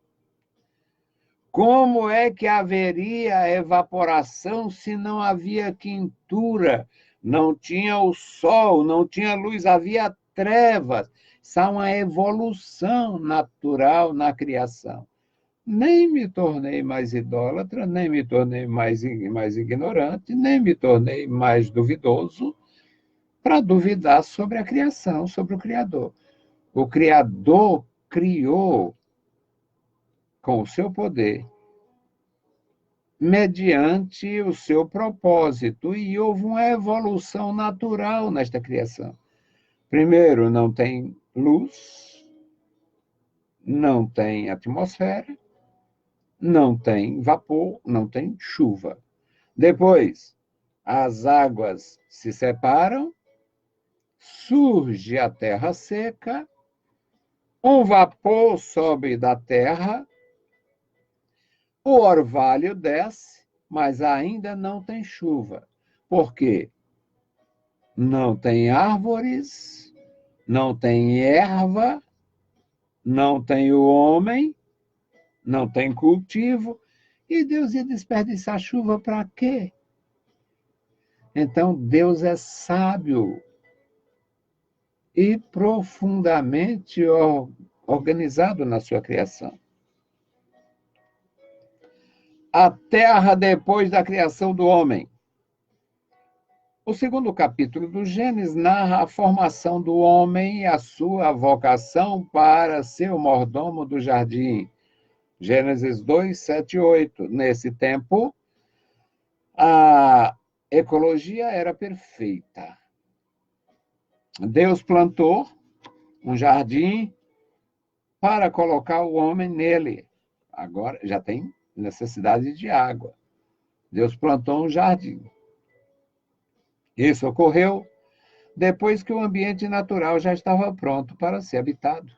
Como é que haveria evaporação se não havia quintura? Não tinha o sol, não tinha luz, havia trevas. Isso é uma evolução natural na criação. Nem me tornei mais idólatra, nem me tornei mais ignorante, nem me tornei mais duvidoso para duvidar sobre a criação, sobre o Criador. O Criador criou com o seu poder, mediante o seu propósito, e houve uma evolução natural nesta criação. Primeiro, não tem luz, não tem atmosfera, não tem vapor, não tem chuva. Depois, as águas se separam, surge a terra seca, um vapor sobe da terra, o orvalho desce, mas ainda não tem chuva. Por quê? Não tem árvores, não tem erva, não tem o homem, não tem cultivo, e Deus ia desperdiçar chuva para quê? Então, Deus é sábio e profundamente organizado na sua criação. A terra depois da criação do homem. O segundo capítulo do Gênesis narra a formação do homem e a sua vocação para ser o mordomo do jardim. Gênesis 2, 7 e 8. Nesse tempo, a ecologia era perfeita. Deus plantou um jardim para colocar o homem nele. Agora já tem necessidade de água. Deus plantou um jardim. Isso ocorreu depois que o ambiente natural já estava pronto para ser habitado.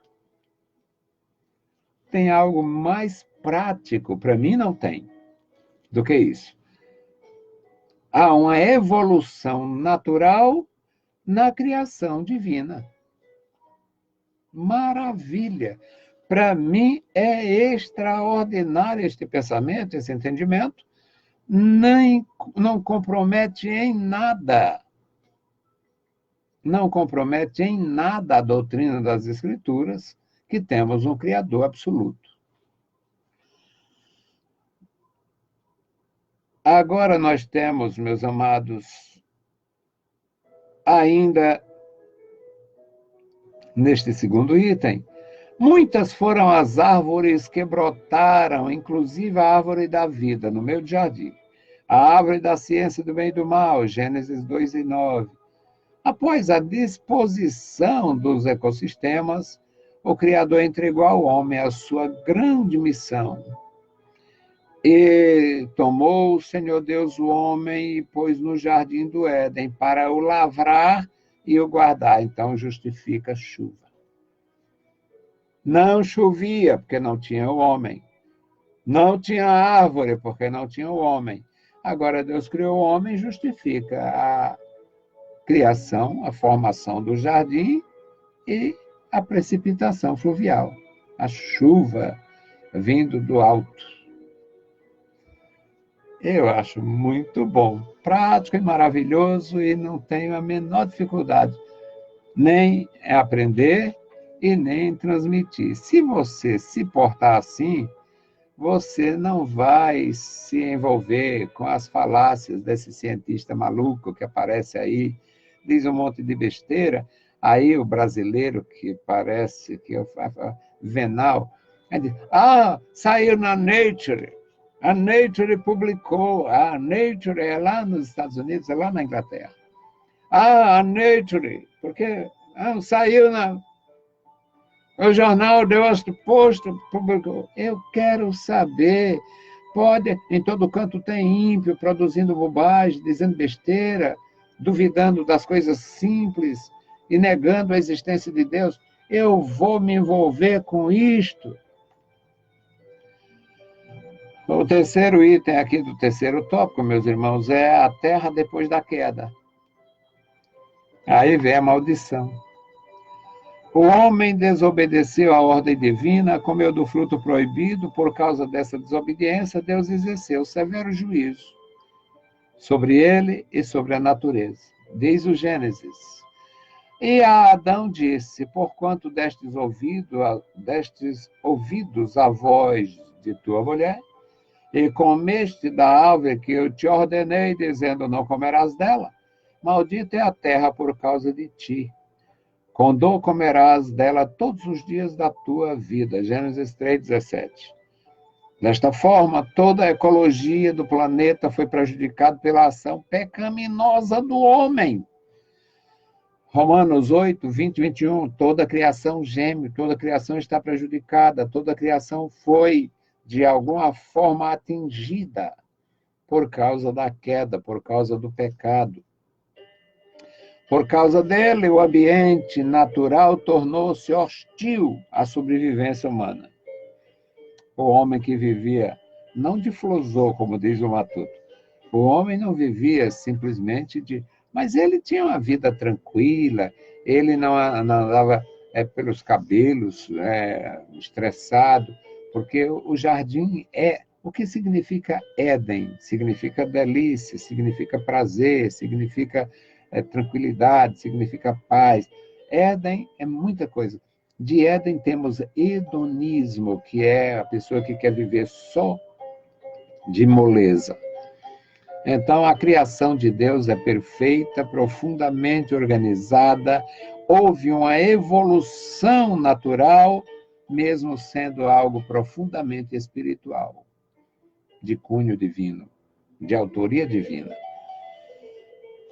Tem algo mais prático? Para mim, não tem. Do que isso? Há uma evolução natural na criação divina. Maravilha! Para mim, é extraordinário este pensamento, esse entendimento. Nem, não compromete em nada. Não compromete em nada a doutrina das Escrituras, que temos um Criador absoluto. Agora nós temos, meus amados, ainda neste segundo item, muitas foram as árvores que brotaram, inclusive a árvore da vida, no meio do jardim. A árvore da ciência do bem e do mal, Gênesis 2 e 9. Após a disposição dos ecossistemas, o Criador entregou ao homem a sua grande missão. E tomou o Senhor Deus o homem e pôs no jardim do Éden para o lavrar e o guardar. Então justifica a chuva. Não chovia, porque não tinha o homem. Não tinha árvore, porque não tinha o homem. Agora Deus criou o homem e justifica a criação, a formação do jardim e a precipitação fluvial, a chuva vindo do alto. Eu acho muito bom, prático e maravilhoso, e não tenho a menor dificuldade nem em aprender e nem em transmitir. Se você se portar assim, você não vai se envolver com as falácias desse cientista maluco que aparece aí, diz um monte de besteira. Aí o brasileiro, que parece que é venal, diz, saiu na Nature. A Nature publicou. A Nature é lá nos Estados Unidos, é lá na Inglaterra. A Nature, porque saiu na... O jornal The Washington Post publicou. Eu quero saber. Pode, em todo canto tem ímpio produzindo bobagem, dizendo besteira, duvidando das coisas simples e negando a existência de Deus. Eu vou me envolver com isto. O terceiro item aqui do terceiro tópico, meus irmãos, é a terra depois da queda. Aí vem a maldição. O homem desobedeceu à ordem divina, comeu do fruto proibido. Por causa dessa desobediência, Deus exerceu severo juízo sobre ele e sobre a natureza. Diz o Gênesis. E a Adão disse, porquanto destes ouvidos a voz de tua mulher, e comeste da árvore que eu te ordenei, dizendo, não comerás dela, maldita é a terra por causa de ti. Com dor comerás dela todos os dias da tua vida. Gênesis 3,17. Desta forma, toda a ecologia do planeta foi prejudicada pela ação pecaminosa do homem. Romanos 8, 20 e 21. Toda a criação geme, toda a criação está prejudicada, toda a criação foi, de alguma forma, atingida por causa da queda, por causa do pecado. Por causa dele, o ambiente natural tornou-se hostil à sobrevivência humana. O homem que vivia, não de flosou, como diz o Matuto, o homem não vivia simplesmente de... Mas ele tinha uma vida tranquila, ele não andava pelos cabelos estressado, porque o jardim é... O que significa Éden? Significa delícia, significa prazer, significa... tranquilidade, significa paz. Éden é muita coisa. De Éden temos hedonismo, que é a pessoa que quer viver só de moleza. Então, a criação de Deus é perfeita, profundamente organizada, houve uma evolução natural, mesmo sendo algo profundamente espiritual, de cunho divino, de autoria divina.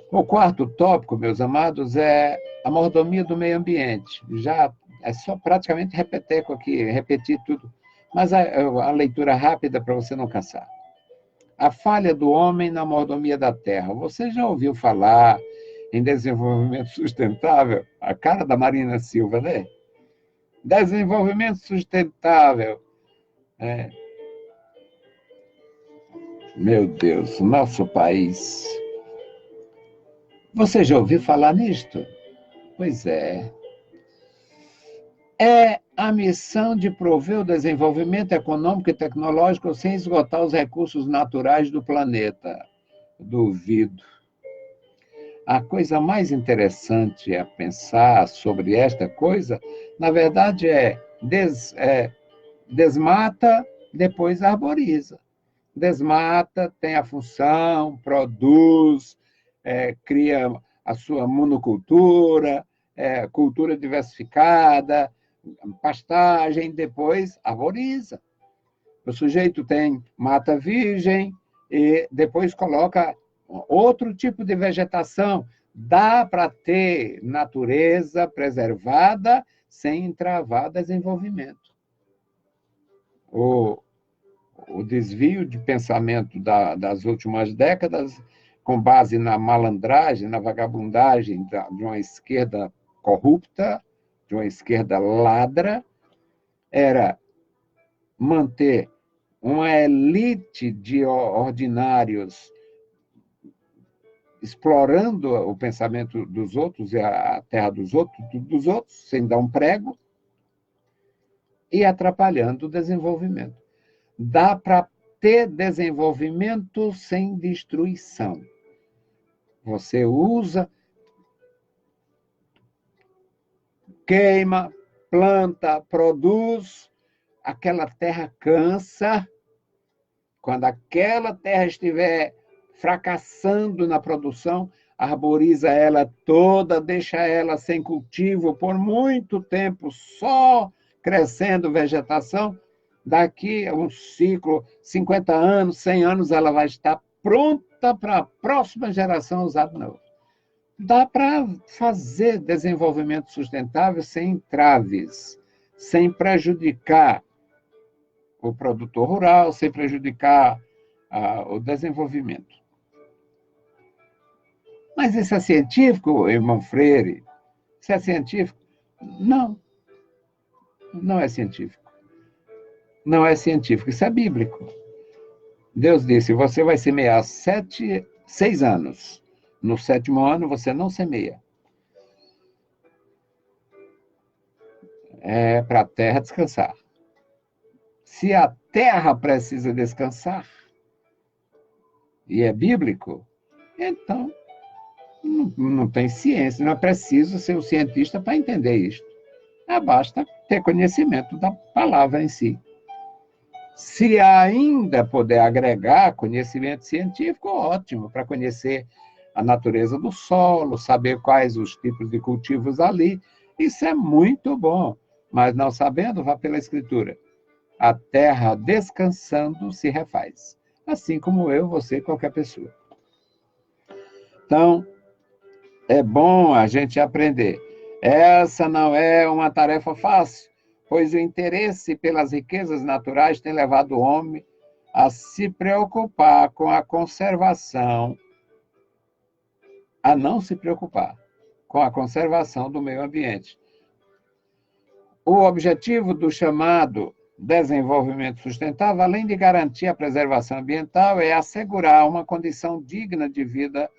O quarto tópico, meus amados, é a mordomia do meio ambiente. Já é só praticamente repeteco aqui, repetir tudo, mas a leitura rápida para você não cansar. A falha do homem na mordomia da terra. Você já ouviu falar em desenvolvimento sustentável? A cara da Marina Silva, né? Desenvolvimento sustentável. Meu Deus, nosso país... Você já ouviu falar nisto? Pois é. É a missão de prover o desenvolvimento econômico e tecnológico sem esgotar os recursos naturais do planeta. Duvido. A coisa mais interessante a pensar sobre esta coisa, na verdade, desmata, depois arboriza. Desmata, tem a função, produz... cria a sua monocultura, cultura diversificada, pastagem, depois arboriza. O sujeito tem mata virgem e depois coloca outro tipo de vegetação. Dá para ter natureza preservada sem entravar desenvolvimento. O desvio de pensamento das últimas décadas, com base na malandragem, na vagabundagem de uma esquerda corrupta, de uma esquerda ladra, era manter uma elite de ordinários explorando o pensamento dos outros e a terra dos outros, sem dar um prego, e atrapalhando o desenvolvimento. Dá para ter desenvolvimento sem destruição. Você usa, queima, planta, produz, aquela terra cansa. Quando aquela terra estiver fracassando na produção, arboriza ela toda, deixa ela sem cultivo por muito tempo, só crescendo vegetação. Daqui a um ciclo, 50 anos, 100 anos, ela vai estar pronta para a próxima geração usar de novo. Dá para fazer desenvolvimento sustentável sem entraves, sem prejudicar o produtor rural, sem prejudicar o desenvolvimento. Mas isso é científico, irmão Freire? Isso é científico? Não, não é científico. Não é científico, isso é bíblico. Deus disse, você vai semear 6 anos. No 7º ano, você não semeia. É para a terra descansar. Se a terra precisa descansar, e é bíblico, então não tem ciência, não é preciso ser um cientista para entender isto. Basta ter conhecimento da palavra em si. Se ainda puder agregar conhecimento científico, ótimo, para conhecer a natureza do solo, saber quais os tipos de cultivos ali, isso é muito bom. Mas não sabendo, vá pela Escritura. A terra descansando se refaz. Assim como eu, você, qualquer pessoa. Então, é bom a gente aprender. Essa não é uma tarefa fácil, pois o interesse pelas riquezas naturais tem levado o homem a se preocupar com a conservação, a não se preocupar com a conservação do meio ambiente. O objetivo do chamado desenvolvimento sustentável, além de garantir a preservação ambiental, é assegurar uma condição digna de vida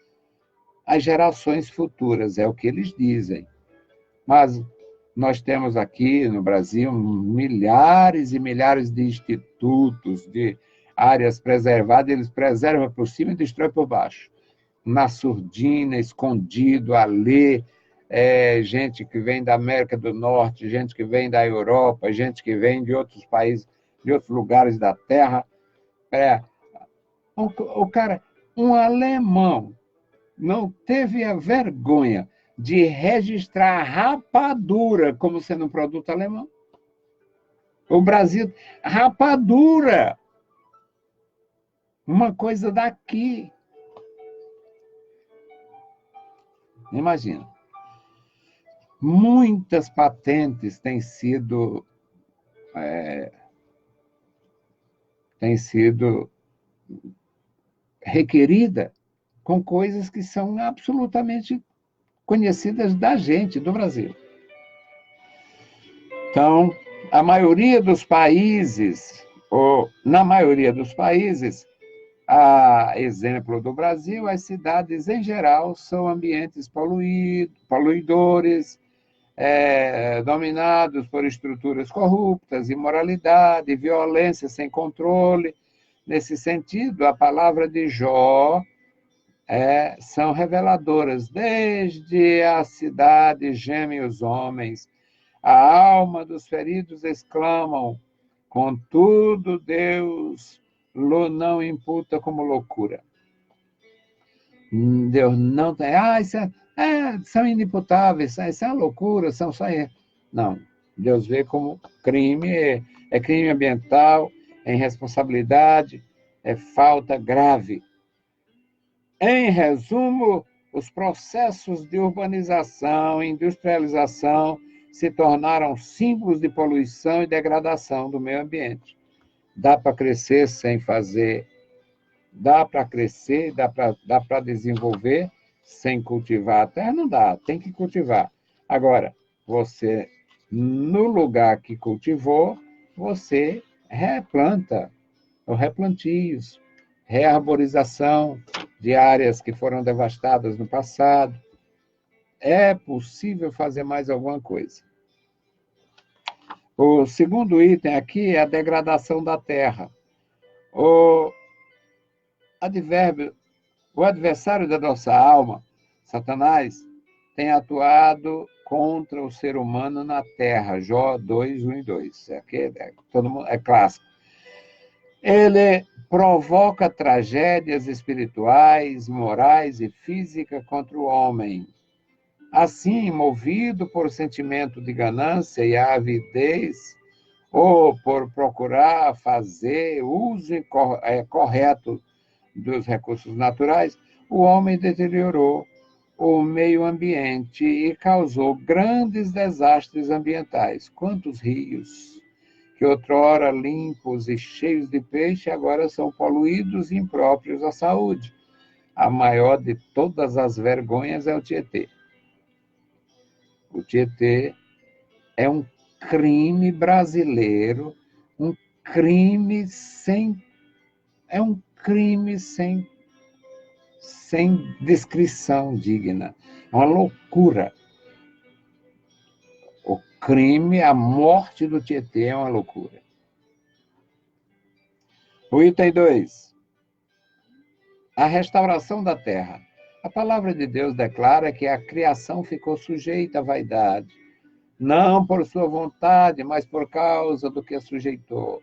às gerações futuras, é o que eles dizem. Mas nós temos aqui no Brasil milhares e milhares de institutos, de áreas preservadas, eles preservam por cima e destroem por baixo. Na surdina, escondido, ali, gente que vem da América do Norte, gente que vem da Europa, gente que vem de outros países, de outros lugares da Terra. O cara, um alemão, não teve a vergonha de registrar a rapadura como sendo um produto alemão. O Brasil, rapadura, uma coisa daqui. Imagina. Muitas patentes têm sido requeridas com coisas que são absolutamente conhecidas da gente, do Brasil. Então, a maioria dos países, ou na maioria dos países, a exemplo do Brasil, as cidades, em geral, são ambientes poluidores, dominados por estruturas corruptas, imoralidade, violência sem controle. Nesse sentido, a palavra de Jó são reveladoras. Desde a cidade gemem os homens, a alma dos feridos exclamam, contudo Deus não imputa como loucura. Deus não tem... são inimputáveis, isso é uma loucura, são só... Não, Deus vê como crime, é crime ambiental, é irresponsabilidade, é falta grave. Em resumo, os processos de urbanização e industrialização se tornaram símbolos de poluição e degradação do meio ambiente. Dá para crescer sem fazer, dá para crescer, dá para desenvolver sem cultivar a terra? Não dá, tem que cultivar. Agora, você, no lugar que cultivou, você replanta, ou replantios, rearborização de áreas que foram devastadas no passado. É possível fazer mais alguma coisa. O segundo item aqui é a degradação da terra. O adversário da nossa alma, Satanás, tem atuado contra o ser humano na terra. Jó 2, 1 e 2. Todo mundo, é clássico. Ele provoca tragédias espirituais, morais e físicas contra o homem. Assim, movido por sentimento de ganância e avidez, ou por procurar fazer uso correto dos recursos naturais, o homem deteriorou o meio ambiente e causou grandes desastres ambientais. Quantos rios, que outrora limpos e cheios de peixe, agora são poluídos e impróprios à saúde. A maior de todas as vergonhas é o Tietê. O Tietê é um crime brasileiro, um crime sem é um crime sem descrição digna. É uma loucura. O crime, a morte do Tietê é uma loucura. O item 2. A restauração da terra. A palavra de Deus declara que a criação ficou sujeita à vaidade, não por sua vontade, mas por causa do que a sujeitou,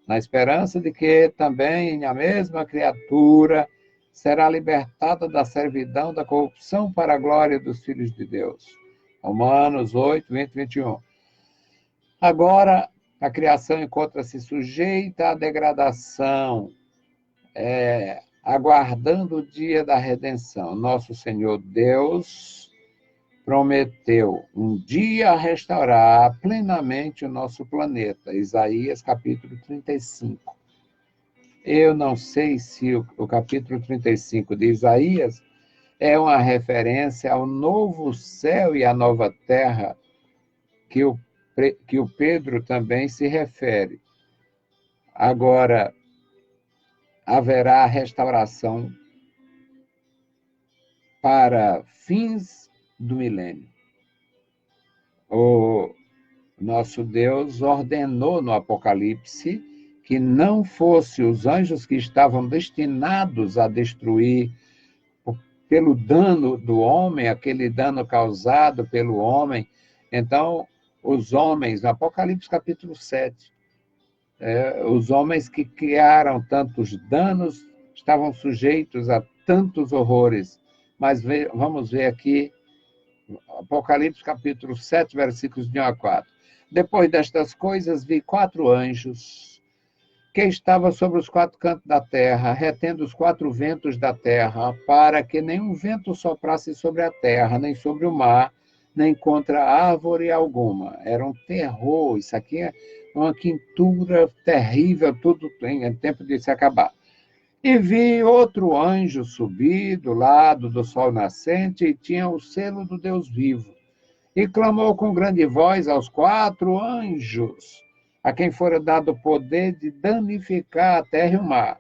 na esperança de que também a mesma criatura será libertada da servidão, da corrupção para a glória dos filhos de Deus. Romanos 8, 20, 21. Agora, a criação encontra-se sujeita à degradação, aguardando o dia da redenção. Nosso Senhor Deus prometeu um dia restaurar plenamente o nosso planeta. Isaías, capítulo 35. Eu não sei se o capítulo 35 de Isaías é uma referência ao novo céu e à nova terra que o Pedro também se refere. Agora, haverá restauração para fins do milênio. O nosso Deus ordenou no Apocalipse que não fosse os anjos que estavam destinados a destruir pelo dano do homem, aquele dano causado pelo homem. Então, os homens, no Apocalipse capítulo 7, os homens que criaram tantos danos estavam sujeitos a tantos horrores. Mas vamos ver aqui, Apocalipse capítulo 7, versículos de 1 a 4. Depois destas coisas, vi 4 anjos que estavam sobre os 4 cantos da terra, retendo os 4 ventos da terra, para que nenhum vento soprasse sobre a terra, nem sobre o mar, nem contra árvore alguma. Era um terror, isso aqui é uma quintura terrível, tudo tem tempo de se acabar. E vi outro anjo subir do lado do sol nascente e tinha o selo do Deus vivo. E clamou com grande voz aos 4 anjos, a quem fora dado o poder de danificar a terra e o mar,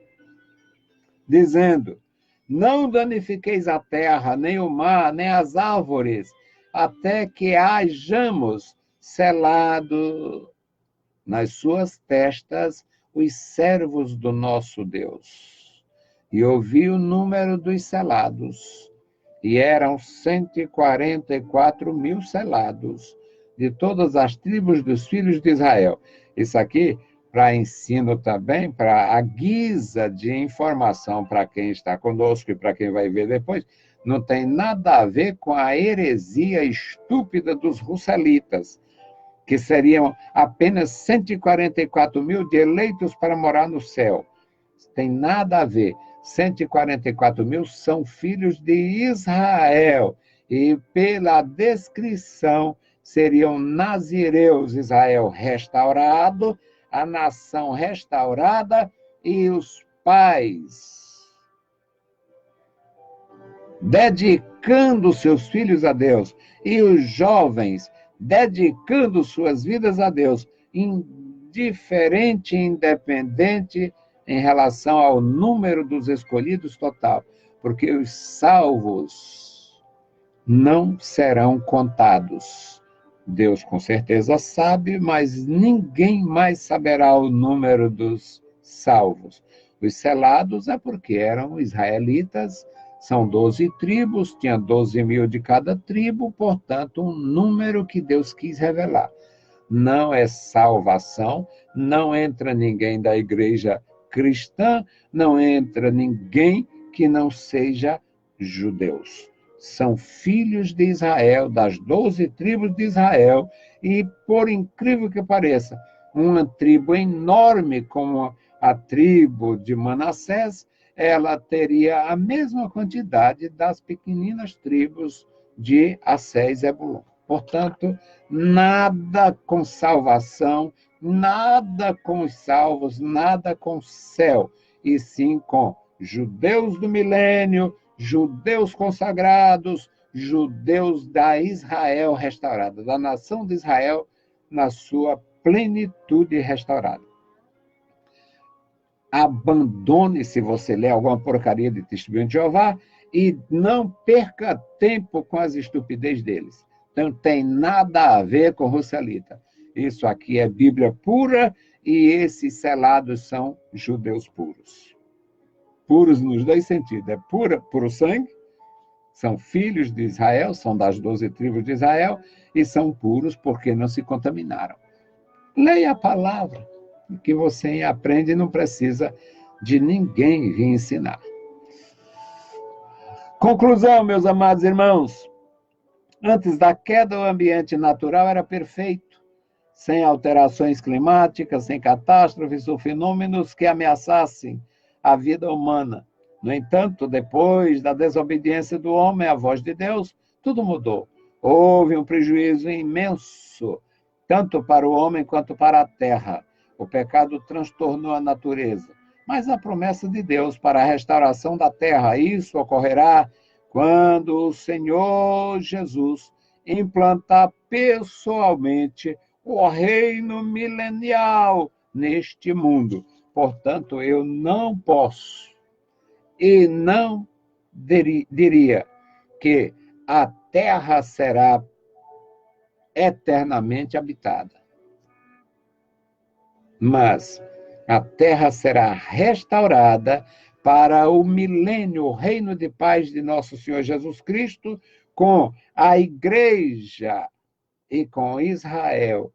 dizendo: não danifiqueis a terra, nem o mar, nem as árvores, até que hajamos selado nas suas testas os servos do nosso Deus. E ouvi o número dos selados, e eram 144 mil selados, de todas as tribos dos filhos de Israel. Isso aqui, para ensino também, para a guisa de informação para quem está conosco e para quem vai ver depois, não tem nada a ver com a heresia estúpida dos russelitas, que seriam apenas 144 mil de eleitos para morar no céu. Tem nada a ver. 144 mil são filhos de Israel, e pela descrição seriam nazireus, Israel restaurado, a nação restaurada e os pais dedicando seus filhos a Deus, e os jovens dedicando suas vidas a Deus, indiferente e independente em relação ao número dos escolhidos total, porque os salvos não serão contados. Deus com certeza sabe, mas ninguém mais saberá o número dos salvos. Os selados é porque eram israelitas, são 12 tribos, tinha 12 mil de cada tribo, portanto, um número que Deus quis revelar. Não é salvação, não entra ninguém da igreja cristã, não entra ninguém que não seja judeus. São filhos de Israel, das 12 tribos de Israel, e, por incrível que pareça, uma tribo enorme como a tribo de Manassés ela teria a mesma quantidade das pequeninas tribos de Assé e Zebulon. Portanto, nada com salvação, nada com os salvos, nada com o céu, e sim com judeus do milênio, judeus consagrados, judeus da Israel restaurada, da nação de Israel na sua plenitude restaurada. Abandone, se você ler alguma porcaria de Testemunho de Jeová, e não perca tempo com as estupidez deles. Não tem nada a ver com Russelita. Isso aqui é Bíblia pura e esses selados são judeus puros. Puros nos dois sentidos. É puro sangue, são filhos de Israel, são das 12 tribos de Israel, e são puros porque não se contaminaram. Leia a palavra, que você aprende e não precisa de ninguém vir ensinar. Conclusão, meus amados irmãos. Antes da queda, o ambiente natural era perfeito, sem alterações climáticas, sem catástrofes ou fenômenos que ameaçassem a vida humana. No entanto, depois da desobediência do homem à voz de Deus, tudo mudou. Houve um prejuízo imenso, tanto para o homem quanto para a terra. O pecado transtornou a natureza. Mas a promessa de Deus para a restauração da terra, isso ocorrerá quando o Senhor Jesus implantar pessoalmente o reino milenial neste mundo. Portanto, eu não posso e não diria que a terra será eternamente habitada. Mas a terra será restaurada para o milênio, o reino de paz de nosso Senhor Jesus Cristo, com a igreja e com Israel,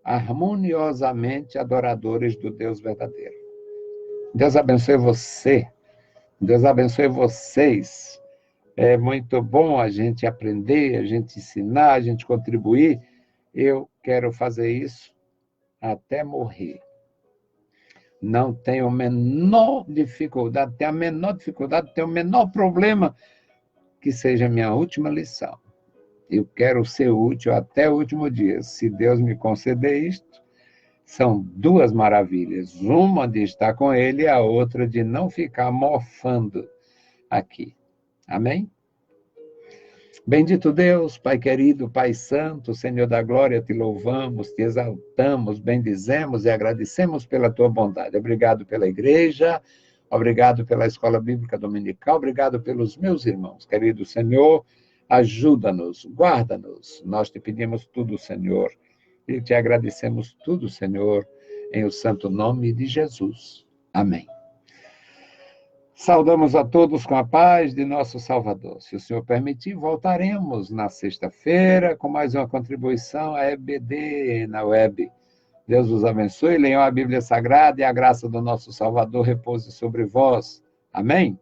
harmoniosamente adoradores do Deus verdadeiro. Deus abençoe você. Deus abençoe vocês. É muito bom a gente aprender, a gente ensinar, a gente contribuir. Eu quero fazer isso até morrer. Não tenho a menor dificuldade, tenho o menor problema que seja a minha última lição. Eu quero ser útil até o último dia. Se Deus me conceder isto, são duas maravilhas. Uma de estar com Ele e a outra de não ficar mofando aqui. Amém? Bendito Deus, Pai querido, Pai santo, Senhor da glória, te louvamos, te exaltamos, bendizemos e agradecemos pela tua bondade. Obrigado pela igreja, obrigado pela escola bíblica dominical, obrigado pelos meus irmãos. Querido Senhor, ajuda-nos, guarda-nos. Nós te pedimos tudo, Senhor, e te agradecemos tudo, Senhor, em o santo nome de Jesus. Amém. Saudamos a todos com a paz de nosso Salvador. Se o Senhor permitir, voltaremos na sexta-feira com mais uma contribuição à EBD na web. Deus os abençoe, leiam a Bíblia Sagrada e a graça do nosso Salvador repouse sobre vós. Amém?